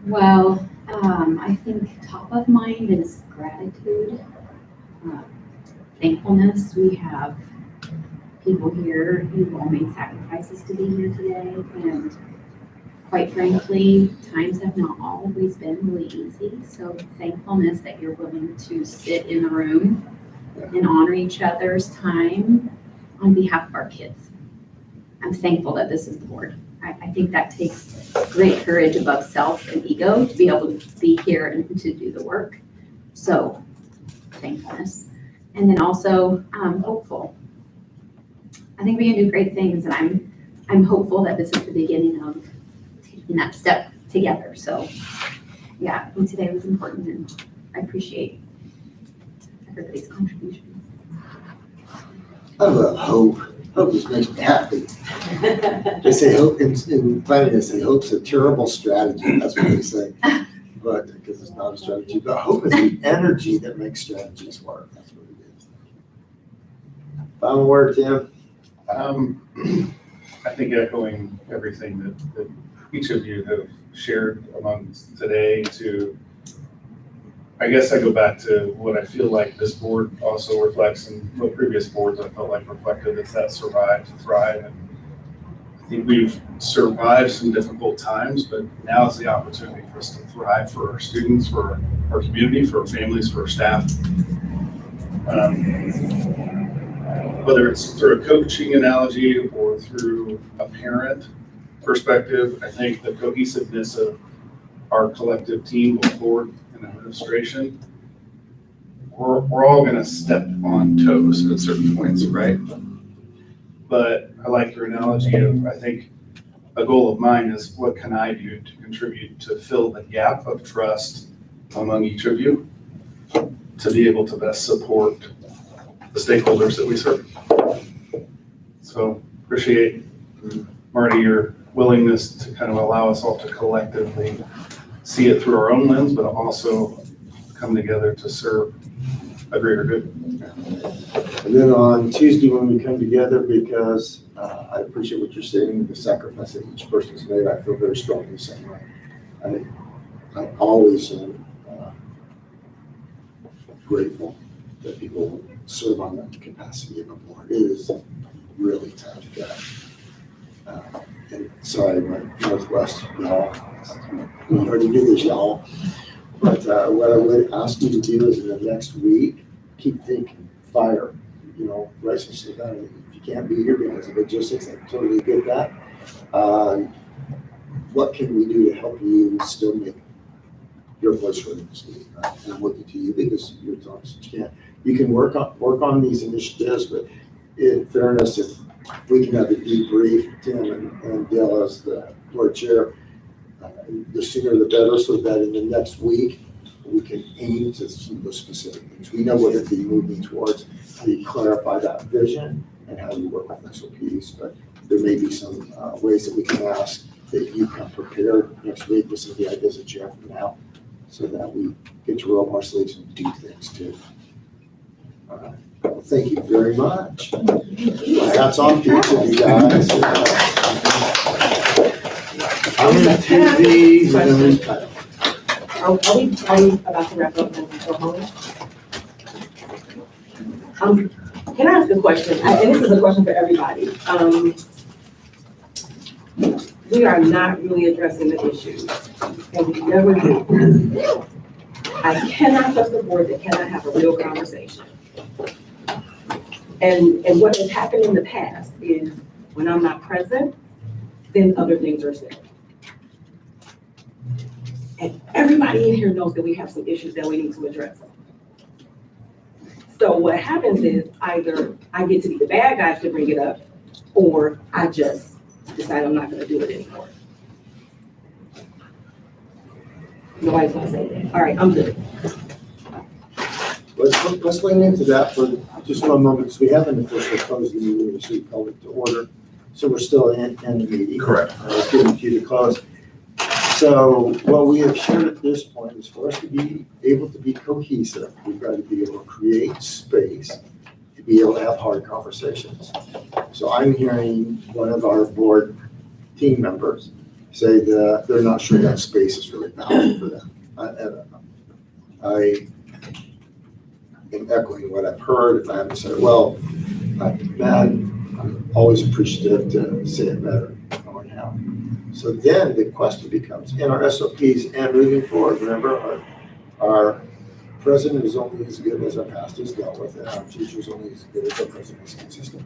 Well, I think top of mind is gratitude, thankfulness. We have people here who all made sacrifices to be here today, and quite frankly, times have not always been really easy. So thankfulness that you're willing to sit in the room and honor each other's time on behalf of our kids. I'm thankful that this is the board. I think that takes great courage above self and ego to be able to be here and to do the work. So thankfulness. And then also hopeful. I think we can do great things, and I'm hopeful that this is the beginning of taking that step together. So yeah, I think today was important, and I appreciate everybody's contribution. I love hope. Hope just makes me happy. They say hope, in planning, they say hope's a terrible strategy. That's what they say. But, because it's not a strategy, but hope is the energy that makes strategies work. That's what it is. Final word, Tim. I think echoing everything that each of you have shared amongst today, to, I guess I go back to what I feel like this board also reflects, and what previous boards I felt like reflected. It's that survive to thrive. And I think we've survived some difficult times, but now is the opportunity for us to thrive for our students, for our community, for our families, for our staff. Whether it's through a coaching analogy or through a parent perspective, I think the cohesiveness of our collective team, both board and administration, we're all going to step on toes at certain points, right? But I like your analogy of, I think a goal of mine is, what can I do to contribute to fill the gap of trust among each of you to be able to best support the stakeholders that we serve. So appreciate, Marty, your willingness to kind of allow us all to collectively see it through our own lens, but also come together to serve a greater good. And then on Tuesday when we come together, because I appreciate what you're saying, the sacrifice that each person's made, I feel very strongly the same way. I always am grateful that people serve on that capacity of a board. It is really tough. And sorry, my Northwest, y'all. We already do this, y'all. But what I would ask you to do is in the next week, keep thinking, fire, write some stuff down. If you can't be here because of logistics, I totally get that. What can we do to help you still make your voice heard in this meeting? Right? And I'm looking to you because you're talking, so you can work on these initiatives, but in fairness, if we can have a debrief, Tim and Dale as the board chair, the sooner the better, so that in the next week, we can aim to some of those specific things. We know what to be moving towards, how you clarify that vision and how you work with SOPs, but there may be some ways that we can ask that you come prepared next week with some of the ideas that you have from now, so that we get to roll up our sleeves and do things too. All right. Well, thank you very much. Hats off to each of you guys. I'm going to take these and then we cut them. are we about to wrap up and go home? Can I ask a question? And this is a question for everybody. We are not really addressing the issues, and we never do. I cannot trust the board that cannot have a real conversation. And what has happened in the past is when I'm not present, then other things are said. And everybody in here knows that we have some issues that we need to address. So what happens is either I get to be the bad guy to bring it up, or I just decide I'm not gonna do it anymore. Nobody's gonna say that. All right, I'm good. Let's lean into that for just one moment, because we haven't officially closed the meeting, so we called it to order. So we're still in the meeting. Correct. It's getting to you to close. So what we have shared at this point is for us to be able to be cohesive, we've got to be able to create space to be able to have hard conversations. So I'm hearing one of our board team members say that they're not sure that space is really valuable for them. I am echoing what I've heard. If I haven't said it well, I'm mad. I'm always appreciative to say it better. So then the question becomes, in our SOPs and moving forward, remember our president is only as good as our past is dealt with, and our future is only as good as our president is consistent.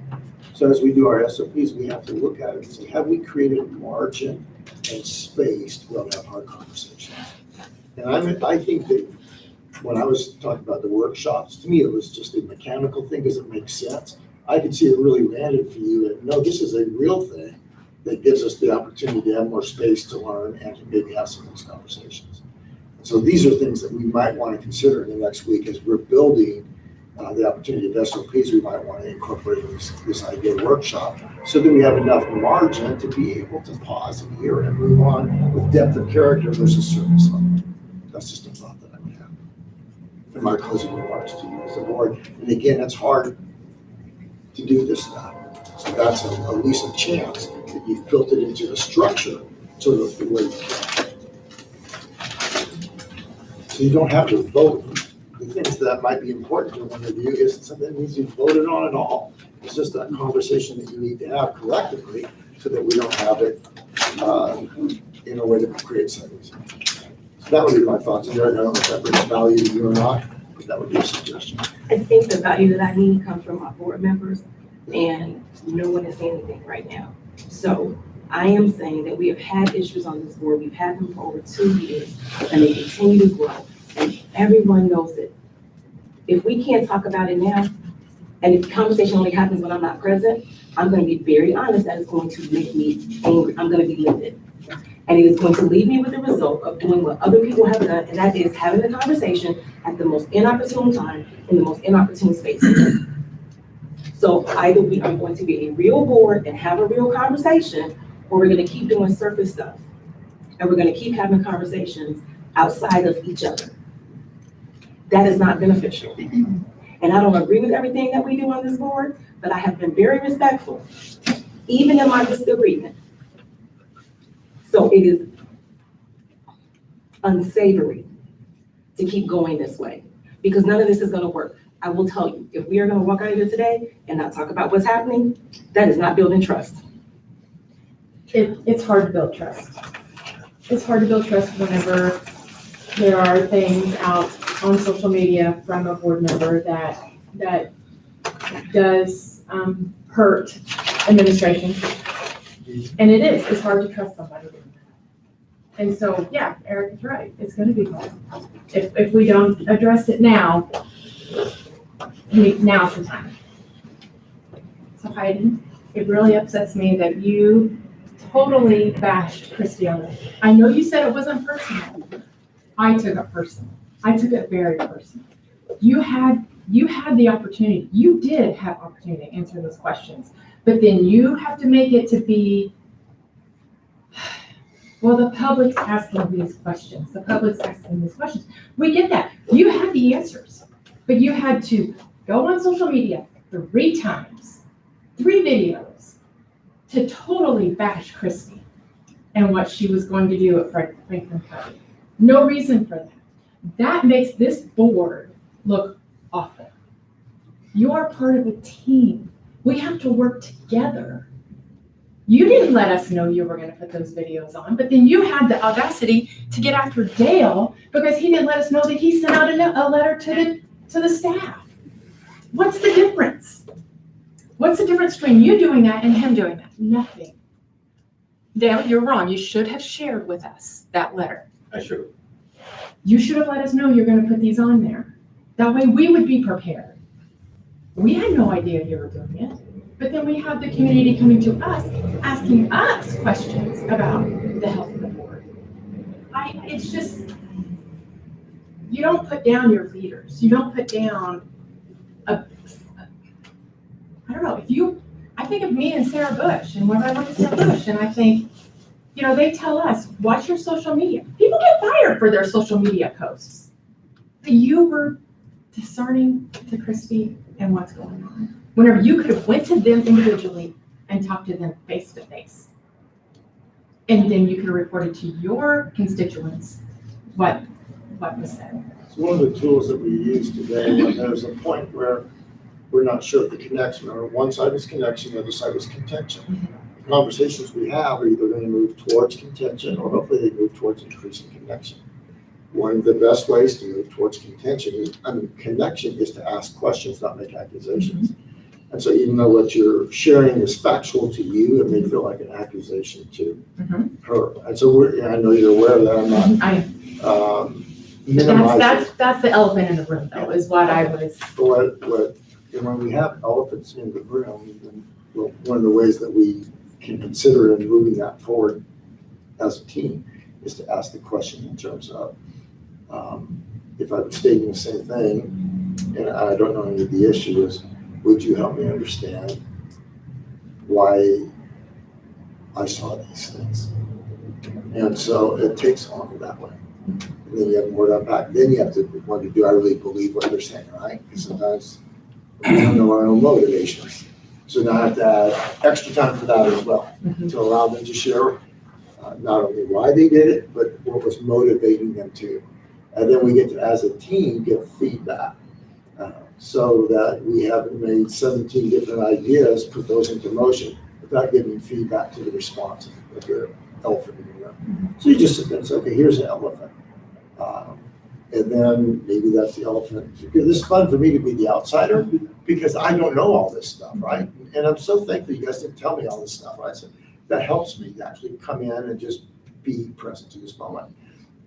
So as we do our SOPs, we have to look at it and say, have we created margin and space to be able to have hard conversations? And I think that when I was talking about the workshops, to me, it was just a mechanical thing. Does it make sense? I could see it really landed for you that, no, this is a real thing that gives us the opportunity to have more space to learn and to maybe have some of those conversations. So these are things that we might want to consider in the next week as we're building the opportunity of SOPs. We might want to incorporate this idea workshop so that we have enough margin to be able to pause and hear and move on with depth of character versus surface level. That's just a thought that I would have. In my closing remarks to you as a board. And again, it's hard to do this now. So that's at least a chance that you've built it into the structure so that the way you can. So you don't have to vote. The things that might be important to one of you isn't something that needs to be voted on at all. It's just that conversation that you need to have collectively so that we don't have it in a way that creates segments. So that would be my thoughts. And I don't know if that brings value to you or not, but that would be a suggestion. I think the value that I need comes from our board members, and no one is saying anything right now. So I am saying that we have had issues on this board. We've had them for over 2 years, and they continue to grow, and everyone knows it. If we can't talk about it now, and if the conversation only happens when I'm not present, I'm going to be very honest, that is going to make me angry. I'm going to be livid. And it is going to leave me with the result of doing what other people have done, and that is having the conversation at the most inopportune time in the most inopportune spaces. So either we are going to be a real board and have a real conversation, or we're going to keep doing surface stuff. And we're going to keep having conversations outside of each other. That is not beneficial. And I don't agree with everything that we do on this board, but I have been very respectful, even in my disagreement. So it is unsavory to keep going this way, because none of this is going to work. I will tell you, if we are going to walk out of here today and not talk about what's happening, that is not building trust. It's hard to build trust. It's hard to build trust whenever there are things out on social media from a board member that does hurt administration. And it's hard to trust somebody. And so, yeah, Eric is right. It's going to be hard. If we don't address it now, now's the time. So Heidi, it really upsets me that you totally bashed Christy on it. I know you said it wasn't personal. I took it personal. I took it very personal. You had the opportunity. You did have opportunity to answer those questions, but then you have to make it to be, well, the public's asking these questions. The public's asking these questions. We get that. You had the answers, but you had to go on social media 3 times, 3 videos, to totally bash Christy and what she was going to do at Franklin County. No reason for that. That makes this board look awful. You are part of a team. We have to work together. You didn't let us know you were going to put those videos on, but then you had the audacity to get after Dale because he didn't let us know that he sent out a letter to the staff. What's the difference? What's the difference between you doing that and him doing that? Nothing. Dale, you're wrong. You should have shared with us that letter. I should. You should have let us know you're going to put these on there. That way we would be prepared. We had no idea you were doing it. But then we have the community coming to us, asking us questions about the health of the board. It's just, you don't put down your leaders. You don't put down I don't know, I think of me and Sarah Bush and when I look at Sarah Bush and I think, they tell us, watch your social media. People get fired for their social media posts. But you were discerning to Christy and what's going on. Whenever you could have went to them individually and talked to them face to face. And then you could have reported to your constituents what was said. It's one of the tools that we use today, and there's a point where we're not sure of the connection, or one side is connection, the other side is contention. The conversations we have are either going to move towards contention, or hopefully they move towards increasing connection. One of the best ways to move towards connection is to ask questions, not make accusations. And so even though what you're sharing is factual to you, it may feel like an accusation to her. And so I know you're aware of that. I'm not minimizing. That's the elephant in the room, though, is what I was. When we have elephants in the room, then one of the ways that we can consider in moving that forward as a team is to ask the question in terms of, if I'm stating the same thing, and I don't know any of the issues, would you help me understand why I saw these things? And so it takes on that way. And then you have more to unpack. Then you have to wonder, do I really believe what they're saying, right? Because sometimes we don't know our own motivations. So now I have to add extra time for that as well, to allow them to share not only why they did it, but what was motivating them to. And then we get to, as a team, give feedback. So that we haven't made 17 different ideas, put those into motion without giving feedback to the response of your elephant in the room. So you just sit there and say, okay, here's an elephant. And then maybe that's the elephant. Because it's fun for me to be the outsider because I don't know all this stuff, right? And I'm so thankful you guys didn't tell me all this stuff, right? So that helps me to actually come in and just be present to this moment.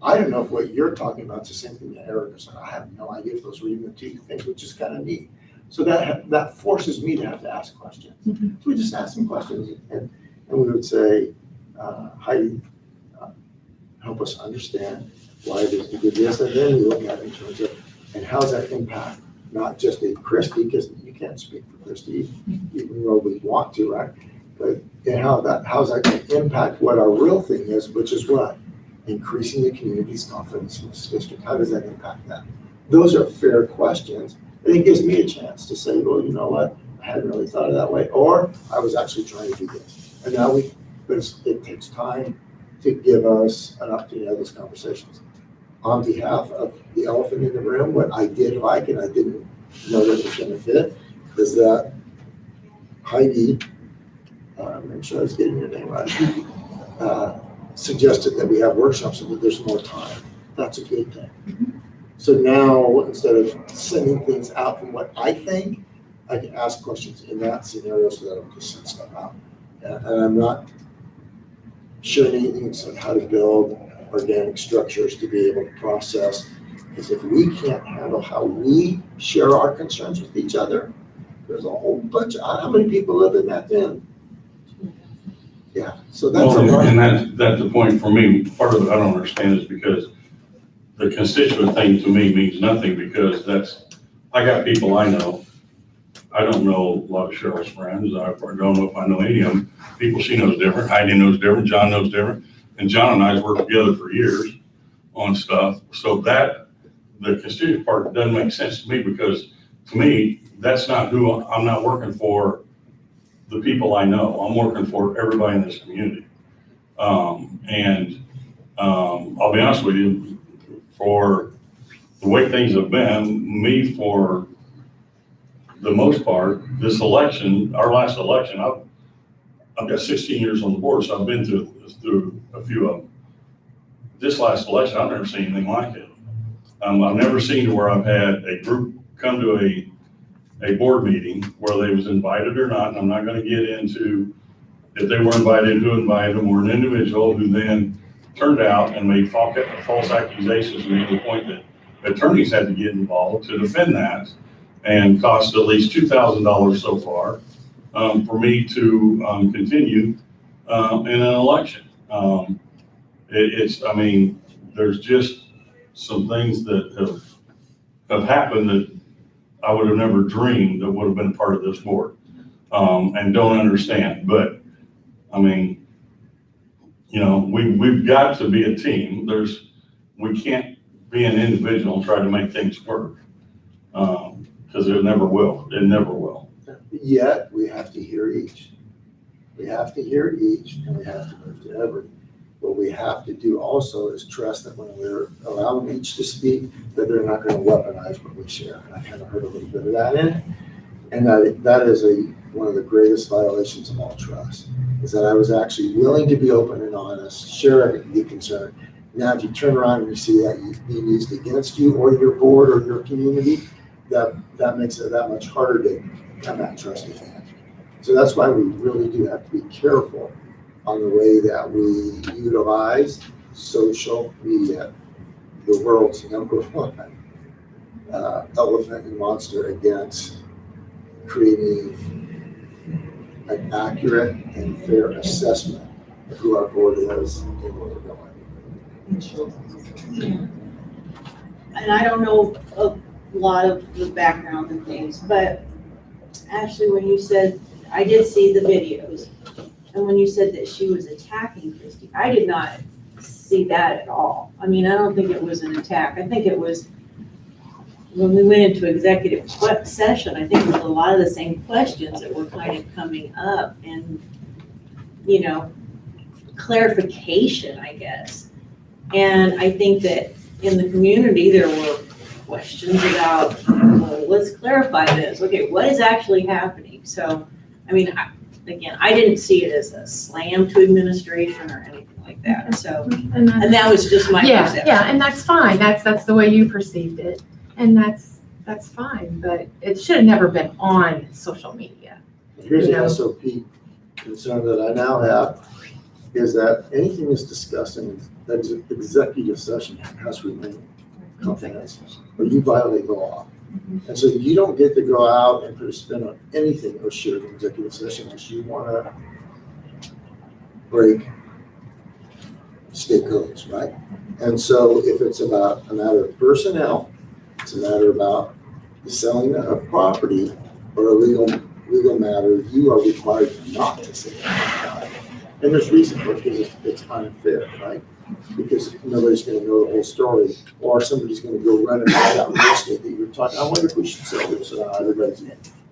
I don't know if what you're talking about is the same thing that Erica said. I have no idea if those were even the two things, which is kind of neat. So that forces me to have to ask questions. So we just ask some questions, and we would say, Heidi, help us understand why it is you did this, and then we look at it in terms of, and how's that impact not just in Christie, because you can't speak for Christie, even though we want to, right? But how's that going to impact what our real thing is, which is what? Increasing the community's confidence in this district. How does that impact that? Those are fair questions. And it gives me a chance to say, well, you know what? I hadn't really thought of that way. Or I was actually trying to do this. And now it takes time to give us an opportunity to have those conversations. On behalf of the elephant in the room, what I did like, and I didn't know that it was going to fit, is that Heidi, make sure I was getting your name right, suggested that we have workshops so that there's more time. That's a good thing. So now, instead of sending things out from what I think, I can ask questions in that scenario so that I don't just send stuff out. And I'm not sharing anything except how to build organic structures to be able to process. Because if we can't handle how we share our concerns with each other, there's a whole bunch of, how many people live in that then? Yeah, so that's a lot. And that's the point for me. Part of it I don't understand is because the constituent thing to me means nothing, because I got people I know. I don't know a lot of Cheryl's friends. I don't know if I know any of them. People she knows different. Heidi knows different. John knows different. And John and I worked together for years on stuff. So that the constituent part doesn't make sense to me, because to me, that's not who I'm not working for. The people I know, I'm working for everybody in this community. I'll be honest with you, for the way things have been, me for the most part, this election, our last election, I've got 16 years on the board, so I've been through a few of them. This last election, I've never seen anything like it. I've never seen where I've had a group come to a board meeting, whether they was invited or not, and I'm not gonna get into if they were invited, who invited them, or an individual who then turned out and made false accusations, and made the point that attorneys had to get involved to defend that, and cost at least $2,000 so far for me to continue in an election. I mean, there's just some things that have happened that I would have never dreamed that would have been part of this board, and don't understand. But I mean, you know, we've got to be a team. We can't be an individual and try to make things work, because it never will. It never will. Yet, we have to hear each. We have to hear each, and we have to move to every. What we have to do also is trust that when we're allowing each to speak, that they're not going to weaponize what we share. And I kind of heard a little bit of that in it. And that is one of the greatest violations of all trust, is that I was actually willing to be open and honest, share the concern. Now, if you turn around and you see that being used against you or your board or your community, that makes it that much harder to come at trust again. So that's why we really do have to be careful on the way that we utilize social media, the world's number one elephant and monster, against creating an accurate and fair assessment of who our board is and where we're going. And I don't know a lot of the background and things, but Ashley, when you said, I did see the videos, and when you said that she was attacking Christie, I did not see that at all. I mean, I don't think it was an attack. I think it was, when we went into executive session, I think it was a lot of the same questions that were kind of coming up, and, you know, clarification, I guess. And I think that in the community, there were questions about, well, let's clarify this. Okay, what is actually happening? So, I mean, again, I didn't see it as a slam to administration or anything like that. So, and that was just my perception. Yeah, and that's fine. That's the way you perceived it. And that's fine, but it should have never been on social media. Here's an SOP concern that I now have, is that anything that's discussed in executive session has to remain confidential, or you violate the law. And so you don't get to go out and put a spin on anything or share in executive session unless you want to break state codes, right? And so if it's about a matter of personnel, it's a matter about the selling of property or a legal matter, you are required not to say that. And there's reason for it, because it's unfair, right? Because nobody's going to know the whole story, or somebody's going to go run and buy that real estate that you're talking. I wonder if we should sell this. Everybody's,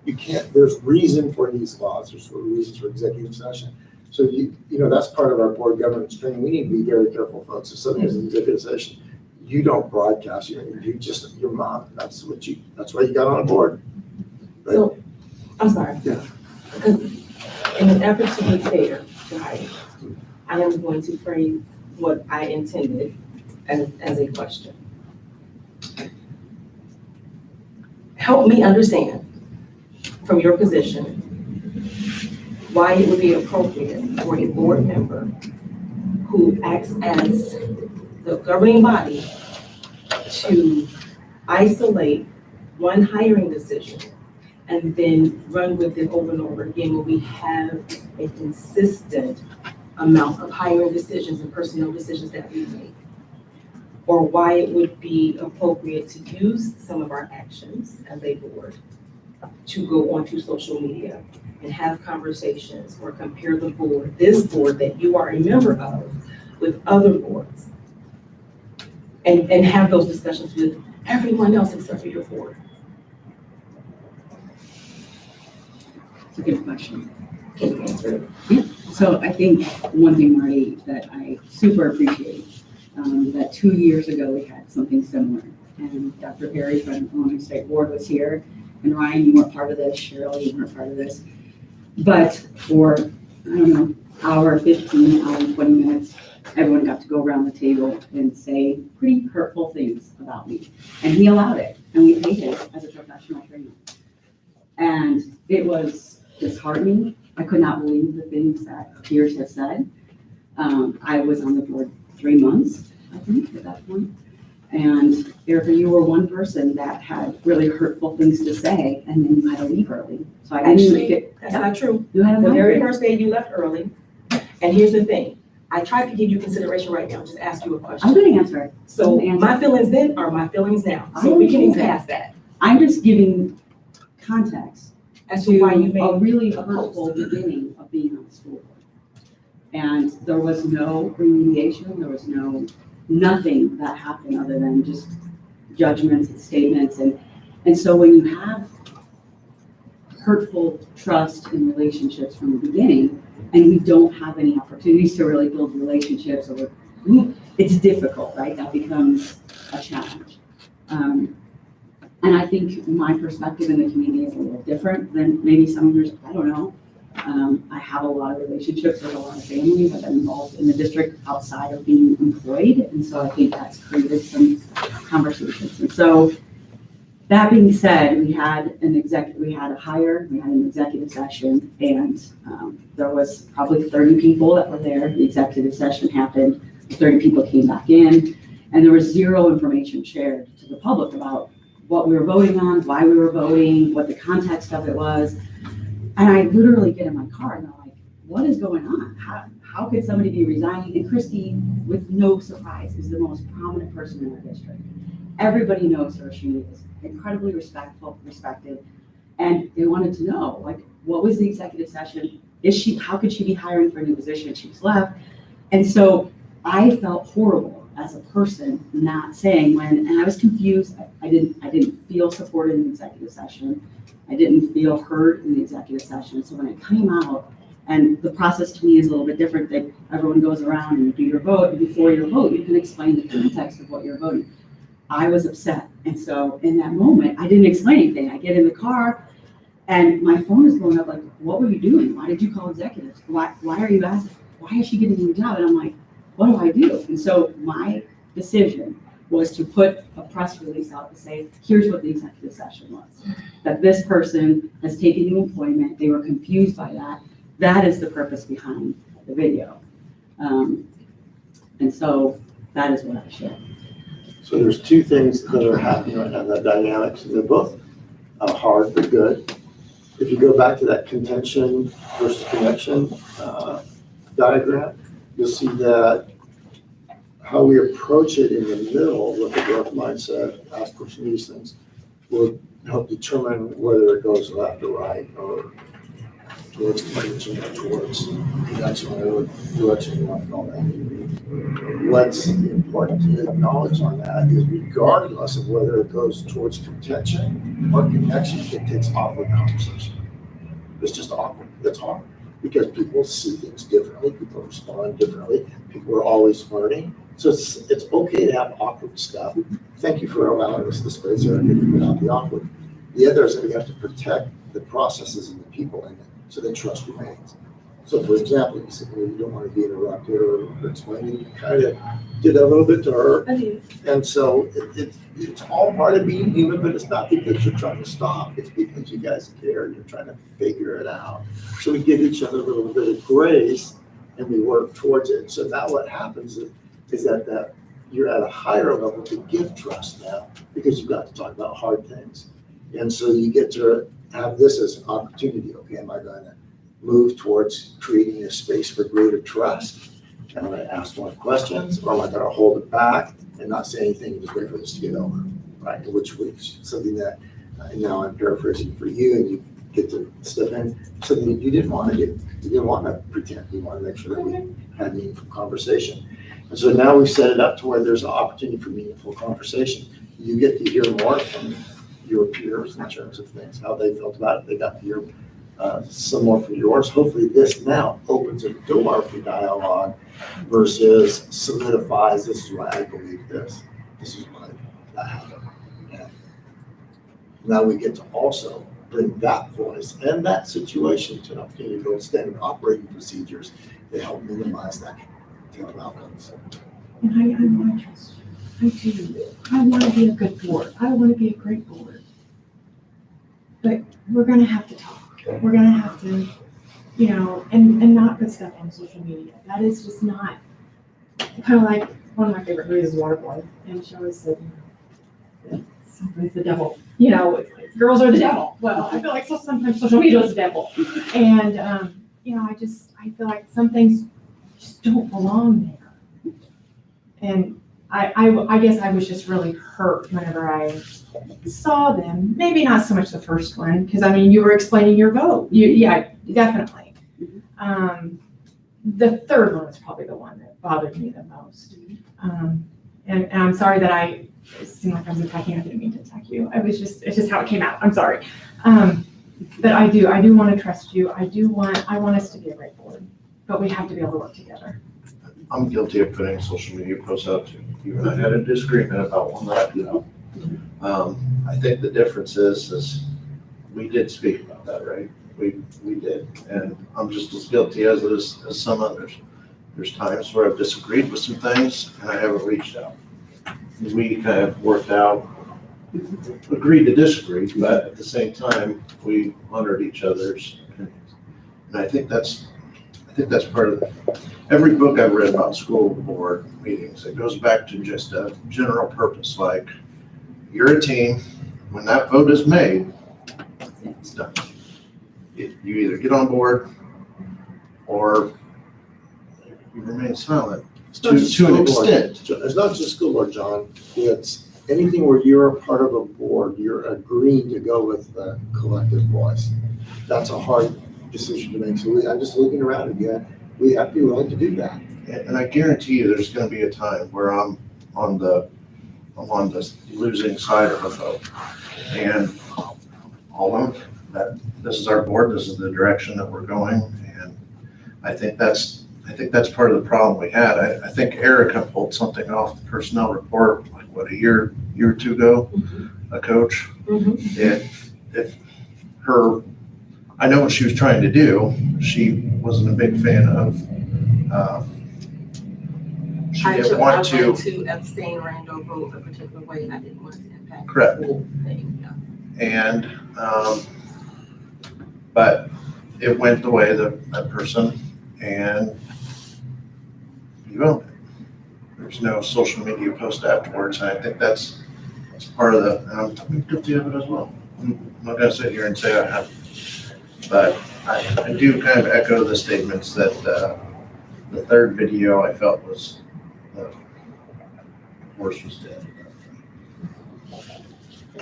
you can't. There's reason for these laws. There's reasons for executive session. So you know that's part of our board governance training. We need to be very careful, folks. If something is an executive session, you don't broadcast. You just your mom. That's why you got on a board. Right? So, I'm sorry. Yeah. Because in an effort to be fair to Heidi, I am going to phrase what I intended as a question. Help me understand from your position why it would be appropriate for a board member who acts as the governing body to isolate one hiring decision and then run with it over and over again when we have a consistent amount of hiring decisions and personnel decisions that we make. Or why it would be appropriate to use some of our actions as a board to go onto social media and have conversations or compare the board, this board that you are a member of, with other boards. And have those discussions with everyone else except for your board. It's a good question. Can you answer it? So I think one thing, Marty, that I super appreciate that 2 years ago we had something similar. And Dr. Perry from Illinois State Board was here, and Ryan, you weren't part of this, Cheryl, you weren't part of this. But for, I don't know, hour 15, hour 20 minutes, everyone got to go around the table and say pretty hurtful things about me. And he allowed it, and we paid it as a professional trainer. And it was disheartening. I could not believe the things that peers had said. I was on the board 3 months, I think, at that point. And Erica, you were one person that had really hurtful things to say, and then you had to leave early. So I didn't Actually, get. that's not true. You had a The very migraine. first day you left early, and here's the thing, I tried to give you consideration right now, just ask you a I'm question. gonna answer it. So I'm gonna answer my it. feelings then are my feelings now, I so we can move understand. past that. I'm just giving context As to why you a made, really a hurtful beginning of being on the school board. And there was no remediation, there was nothing that happened other than just judgments and statements. And so when you have hurtful trust in relationships from the beginning, and you don't have any opportunities to really build relationships, or it's difficult, right? That becomes a challenge. And I think my perspective in the community is a little different than maybe some of yours, I don't know. I have a lot of relationships with a lot of families. I've been involved in the district outside of being employed, and so I think that's created some conversations. And so that being said, we had an executive session, and there was probably 30 people that were there. The executive session happened, 30 people came back in, and there was zero information shared to the public about what we were voting on, why we were voting, what the context of it was. And I literally get in my car and I'm like, what is going on? How could somebody be resigning? And Christy, with no surprise, is the most prominent person in our district. Everybody knows her. She is incredibly respected. And they wanted to know, like, what was the executive session? How could she be hiring for a new position? She's left. And so I felt horrible as a person not saying and I was confused. I didn't feel supported in the executive session. I didn't feel heard in the executive session. So when I came out, and the process to me is a little bit different, that everyone goes around and you do your vote, and before your vote, you can explain the context of what you're voting. I was upset. And so in that moment, I didn't explain anything. I get in the car and my phone is blowing up like, what were you doing? Why did you call executives? Why are you asking? Why is she getting a new job? And I'm like, what do I do? And so my decision was to put a press release out to say, here's what the executive session was. That this person has taken new employment, they were confused by that. That is the purpose behind the video. And so that is what I shared. So there's two things that are happening right now, that dynamics, and they're both hard but good. If you go back to that contention versus connection diagram, you'll see that how we approach it in the middle with the growth mindset, ask question these things, will help determine whether it goes left or right, or towards contention or towards connection, or direction you want to go in. What's important to acknowledge on that is regardless of whether it goes towards contention or connection, it takes awkward conversation. It's just awkward. It's hard because people see things differently, people respond differently, people are always learning. So it's okay to have awkward stuff. Thank you for allowing us the space here and not be awkward. The other is that we have to protect the processes and the people in it so that trust remains. So for example, you said, well, you don't want to be interrupted or explaining. You kind of did that a little bit to her. I did. And so it's all part of being human, but it's not because you're trying to stop. It's because you guys care. You're trying to figure it out. So we give each other a little bit of grace and we work towards it. So now what happens is that you're at a higher level to give trust now because you've got to talk about hard things. And so you get to have this as an opportunity. Okay, am I going to move towards creating a space for greater trust? Am I going to ask more questions, or am I going to hold it back and not say anything and just wait for this to get over? Right? Which something that now I'm paraphrasing for you, and you get to step in something that you didn't want to do. You didn't want to pretend. You want to make sure that we had meaningful conversation. And so now we've set it up to where there's an opportunity for meaningful conversation. You get to hear more from your peers in terms of things, how they felt about it. They got to hear some more from yours. Hopefully this now opens a door for dialogue versus solidifies, this is why I believe this. This is why that happened. And now we get to also bring that voice and that situation to an opportunity to build standard operating procedures to help minimize that kind of outcomes. And I want to trust you. I do. I want to be a good board. I want to be a great board. But we're going to have to talk. We're going to have to, and not put stuff on social media. That is just not, kind of like one of my favorite movies is Waterboy. And she always said, that somebody's the devil. Girls are the devil. Well, I feel like sometimes social media is the devil. And, I feel like some things just don't belong there. And I guess I was just really hurt whenever I saw them. Maybe not so much the first one, because you were explaining your vote. Yeah, definitely. The third one was probably the one that bothered me the most. And I'm sorry that it seemed like I was attacking. I didn't mean to attack you. It's just how it came out. I'm sorry. But I do want to trust you. I want us to be a great board, but we have to be able to work together. I'm guilty of putting social media posts out too. You and I had a disagreement about one that, I think the difference is we did speak about that, right? We did, and I'm just as guilty as some others. There's times where I've disagreed with some things and I haven't reached out. We kind of worked out, agreed to disagree, but at the same time, we honored each other's opinions. And I think that's part of every book I've read about school board meetings. It goes back to just a general purpose, like you're a team. When that vote is made, it's done. You either get on board or you remain silent to an extent. It's not just school board, John. It's anything where you're a part of a board, you're agreeing to go with the collective voice. That's a hard decision to make. So I'm just looking around again. We have to be willing to do that. And I guarantee you, there's going to be a time where I'm on the losing side of a vote. And all of that, this is our board, this is the direction that we're going. And I think that's part of the problem we had. I think Erica pulled something off the personnel report, like a year or two ago, a coach. If her, I know what she was trying to do. She wasn't a big fan of, she didn't want to. To abstain or and or vote a particular way, and I didn't want to impact the Correct. whole thing, And, but it went the way of that person, and you own it. There's no social media post afterwards, and I think that's part of I'm guilty of it as well. I'm not gonna sit here and say I haven't, but I do kind of echo the statements that the third video I felt was the horse was dead.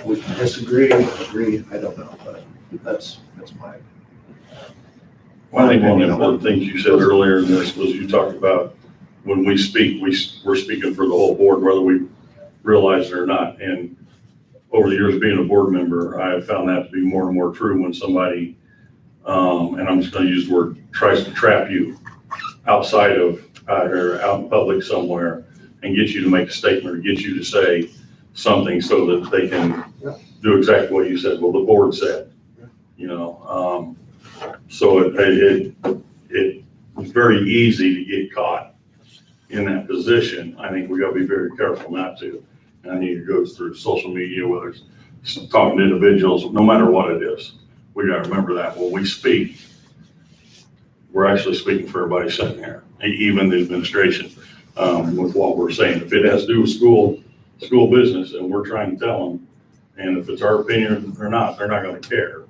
We can disagree, agree, I don't know, but that's my. Well, I think one of the important things you said earlier in this was you talked about when we speak, we're speaking for the whole board, whether we realize it or not. And over the years of being a board member, I have found that to be more and more true when somebody, and I'm just gonna use the word, tries to trap you outside of, or out in public somewhere and get you to make a statement or get you to say something so that they can do exactly what you said. Well, the board said, so it's very easy to get caught in that position. I think we gotta be very careful not to. And I think it goes through social media, whether it's talking to individuals, no matter what it is. We gotta remember that when we speak, we're actually speaking for everybody sitting here, even the administration, with what we're saying. If it has to do with school business and we're trying to tell them, and if it's our opinion or not, they're not gonna care.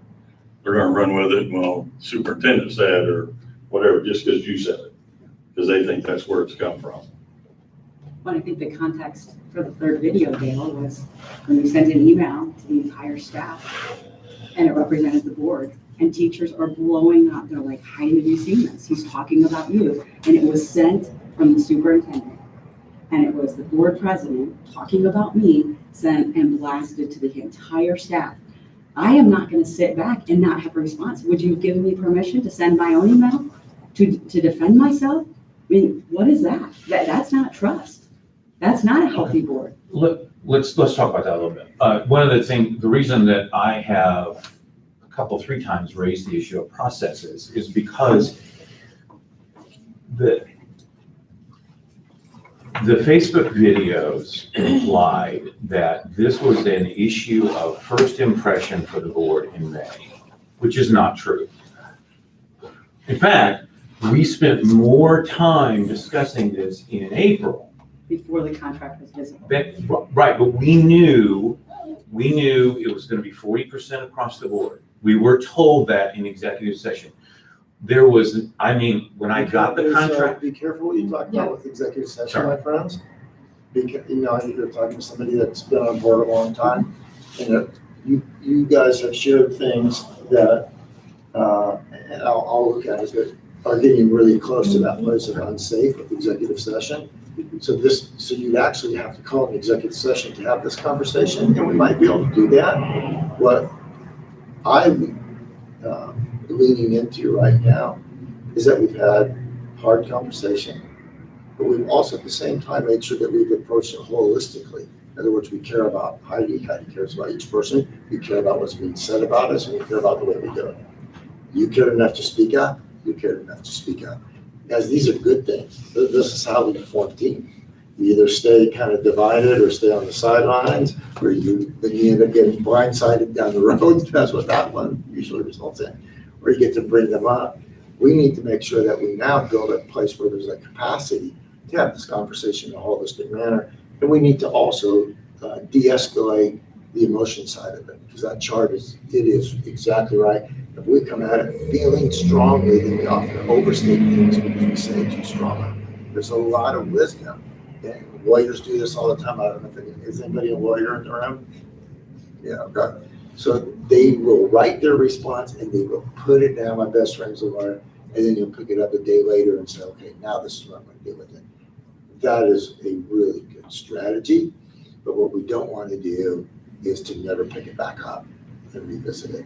They're gonna run with it. Well, superintendent said, or whatever, just because you said it, because they think that's where it's come from. But I think the context for the third video, Dale, was when you sent an email to the entire staff and it represented the board, and teachers are blowing up. They're like, Heidi, have you seen this? He's talking about you. And it was sent from the superintendent. And it was the board president talking about me, sent and blasted to the entire staff. I am not gonna sit back and not have a response. Would you give me permission to send my own email to defend myself? I mean, what is that? That's not trust. That's not a healthy board. Let's talk about that a little bit. One of the reason that I have three times raised the issue of processes is because the Facebook videos implied that this was an issue of first impression for the board in May, which is not true. In fact, we spent more time discussing this in April. Before the contract was visible. Right, but we knew it was gonna be 40% across the board. We were told that in executive session. There was, when I got the contract. Be careful what you talk about with executive session, my friends. Because, you're talking to somebody that's been on board a long time, and you guys have shared things that, and I'll look at it, that are getting really close to that place of unsafe with executive session. So you'd actually have to call an executive session to have this conversation, and we might be able to do that. What I'm leaning into right now is that we've had hard conversation, but we've also at the same time made sure that we've approached it holistically. In other words, we care about Heidi cares about each person, we care about what's being said about us, and we care about the way we do it. You cared enough to speak up, you cared enough to speak up. Guys, these are good things. This is how we form team. You either stay kind of divided or stay on the sidelines, or then you end up getting blindsided down the road. That's what that one usually results in. Or you get to bring them up. We need to make sure that we now build a place where there's a capacity to have this conversation in a holistic manner. And we need to also de-escalate the emotion side of it, because that chart is exactly right. If we come at it feeling strongly, then we often overstate things because we say it too strongly. There's a lot of wisdom, and lawyers do this all the time. I don't know if is anybody a lawyer in the room? Yeah, okay. So they will write their response and they will put it down. My best friend's a lawyer, and then you'll pick it up a day later and say, okay, now this is what I'm going to do with it. That is a really good strategy, but what we don't want to do is to never pick it back up and revisit it.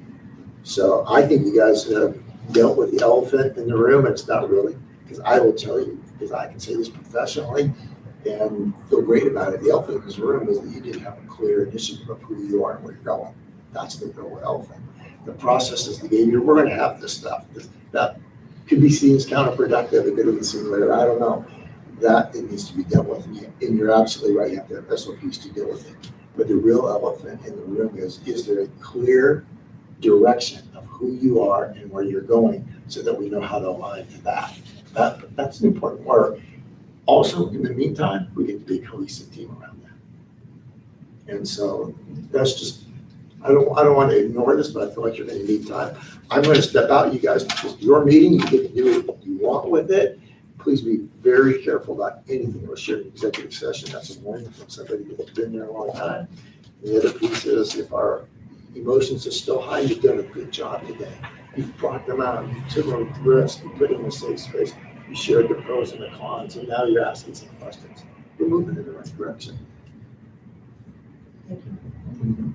So I think you guys have dealt with the elephant in the room, and it's not really, because I will tell you, because I can say this professionally and feel great about it. The elephant in this room is that you didn't have a clear initiative of who you are and where you're going. That's the real elephant. The processes they gave you, we're going to have this stuff. That could be seen as counterproductive. It could be seen later. I don't know. That it needs to be dealt with. And you're absolutely right. You have to have SOPs to deal with it. But the real elephant in the room is there a clear direction of who you are and where you're going so that we know how to align to that. That's the important work. Also, in the meantime, we get to be a cohesive team around that. And so that's just, I don't want to ignore this, but I feel like you're going to need time. I'm going to step out, you guys. It's your meeting. You get to do what you want with it. Please be very careful about anything that was shared in executive session. That's a warning from somebody that's been there a long time. And the other piece is, if our emotions are still high, you've done a good job today. You've brought them out, you took a risk, you put it in a safe space, you shared the pros and the cons, and now you're asking some questions. We're moving in the right direction.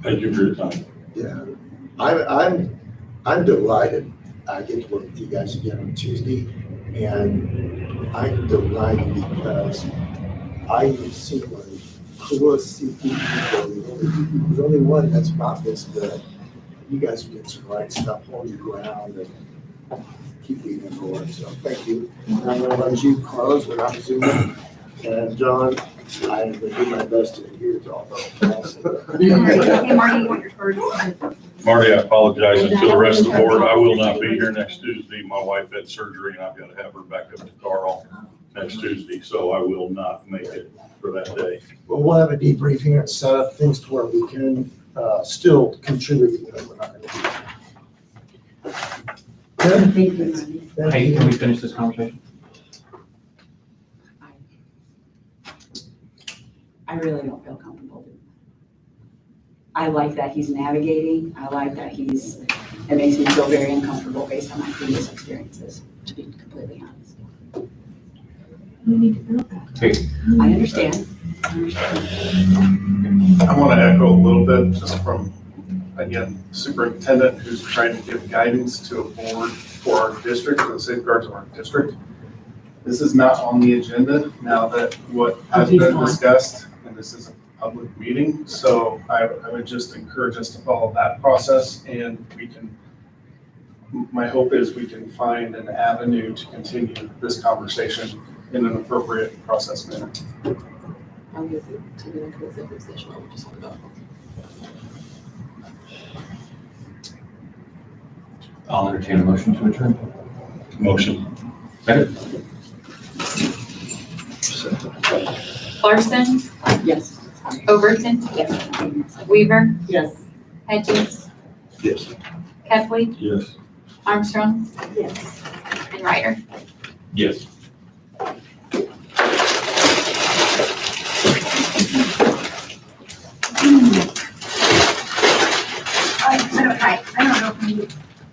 Thank you for your time. Yeah, I'm delighted. I get to work with you guys again on Tuesday, and I'm delighted because I've seen one of the coolest CP people. There's only one that's about this good. You guys are doing some right stuff, hold your ground, and keep moving forward. So thank you. And I'm going to let you close without zooming. And John, I'm going to do my best to adhere to all those. Hey, Marty, you want your first? Marty, I apologize, and to the rest of the board, I will not be here next Tuesday. My wife had surgery, and I've got to have her back up to Carl next Tuesday, so I will not make it for that day. Well, we'll have a debriefing and set up things to where we can still contribute, even though we're not going to do that. Good? Thank you, Marty. Thank Hey, you. can we finish this conversation? I really don't feel comfortable doing that. I like that he's navigating. I like that it makes me feel very uncomfortable based on my previous experiences, to be completely honest. We need to build that. Hey, I understand. I want to echo a little bit just from again, superintendent who's trying to give guidance to a board for our district, for the safeguards of our district. This is not on the agenda now that what has been discussed, and this is a public meeting. So I would just encourage us to follow that process, and we can, my hope is we can find an avenue to continue this conversation in an appropriate process manner. I'll give you to the next executive session, I would just want to go. I'll entertain a motion to adjourn. Motion. Second. Larson, Yes. Overton, Yes. Weaver, Yes. Hedges, Yes. Kepley, Yes. Armstrong, Yes. and Ryder. Yes.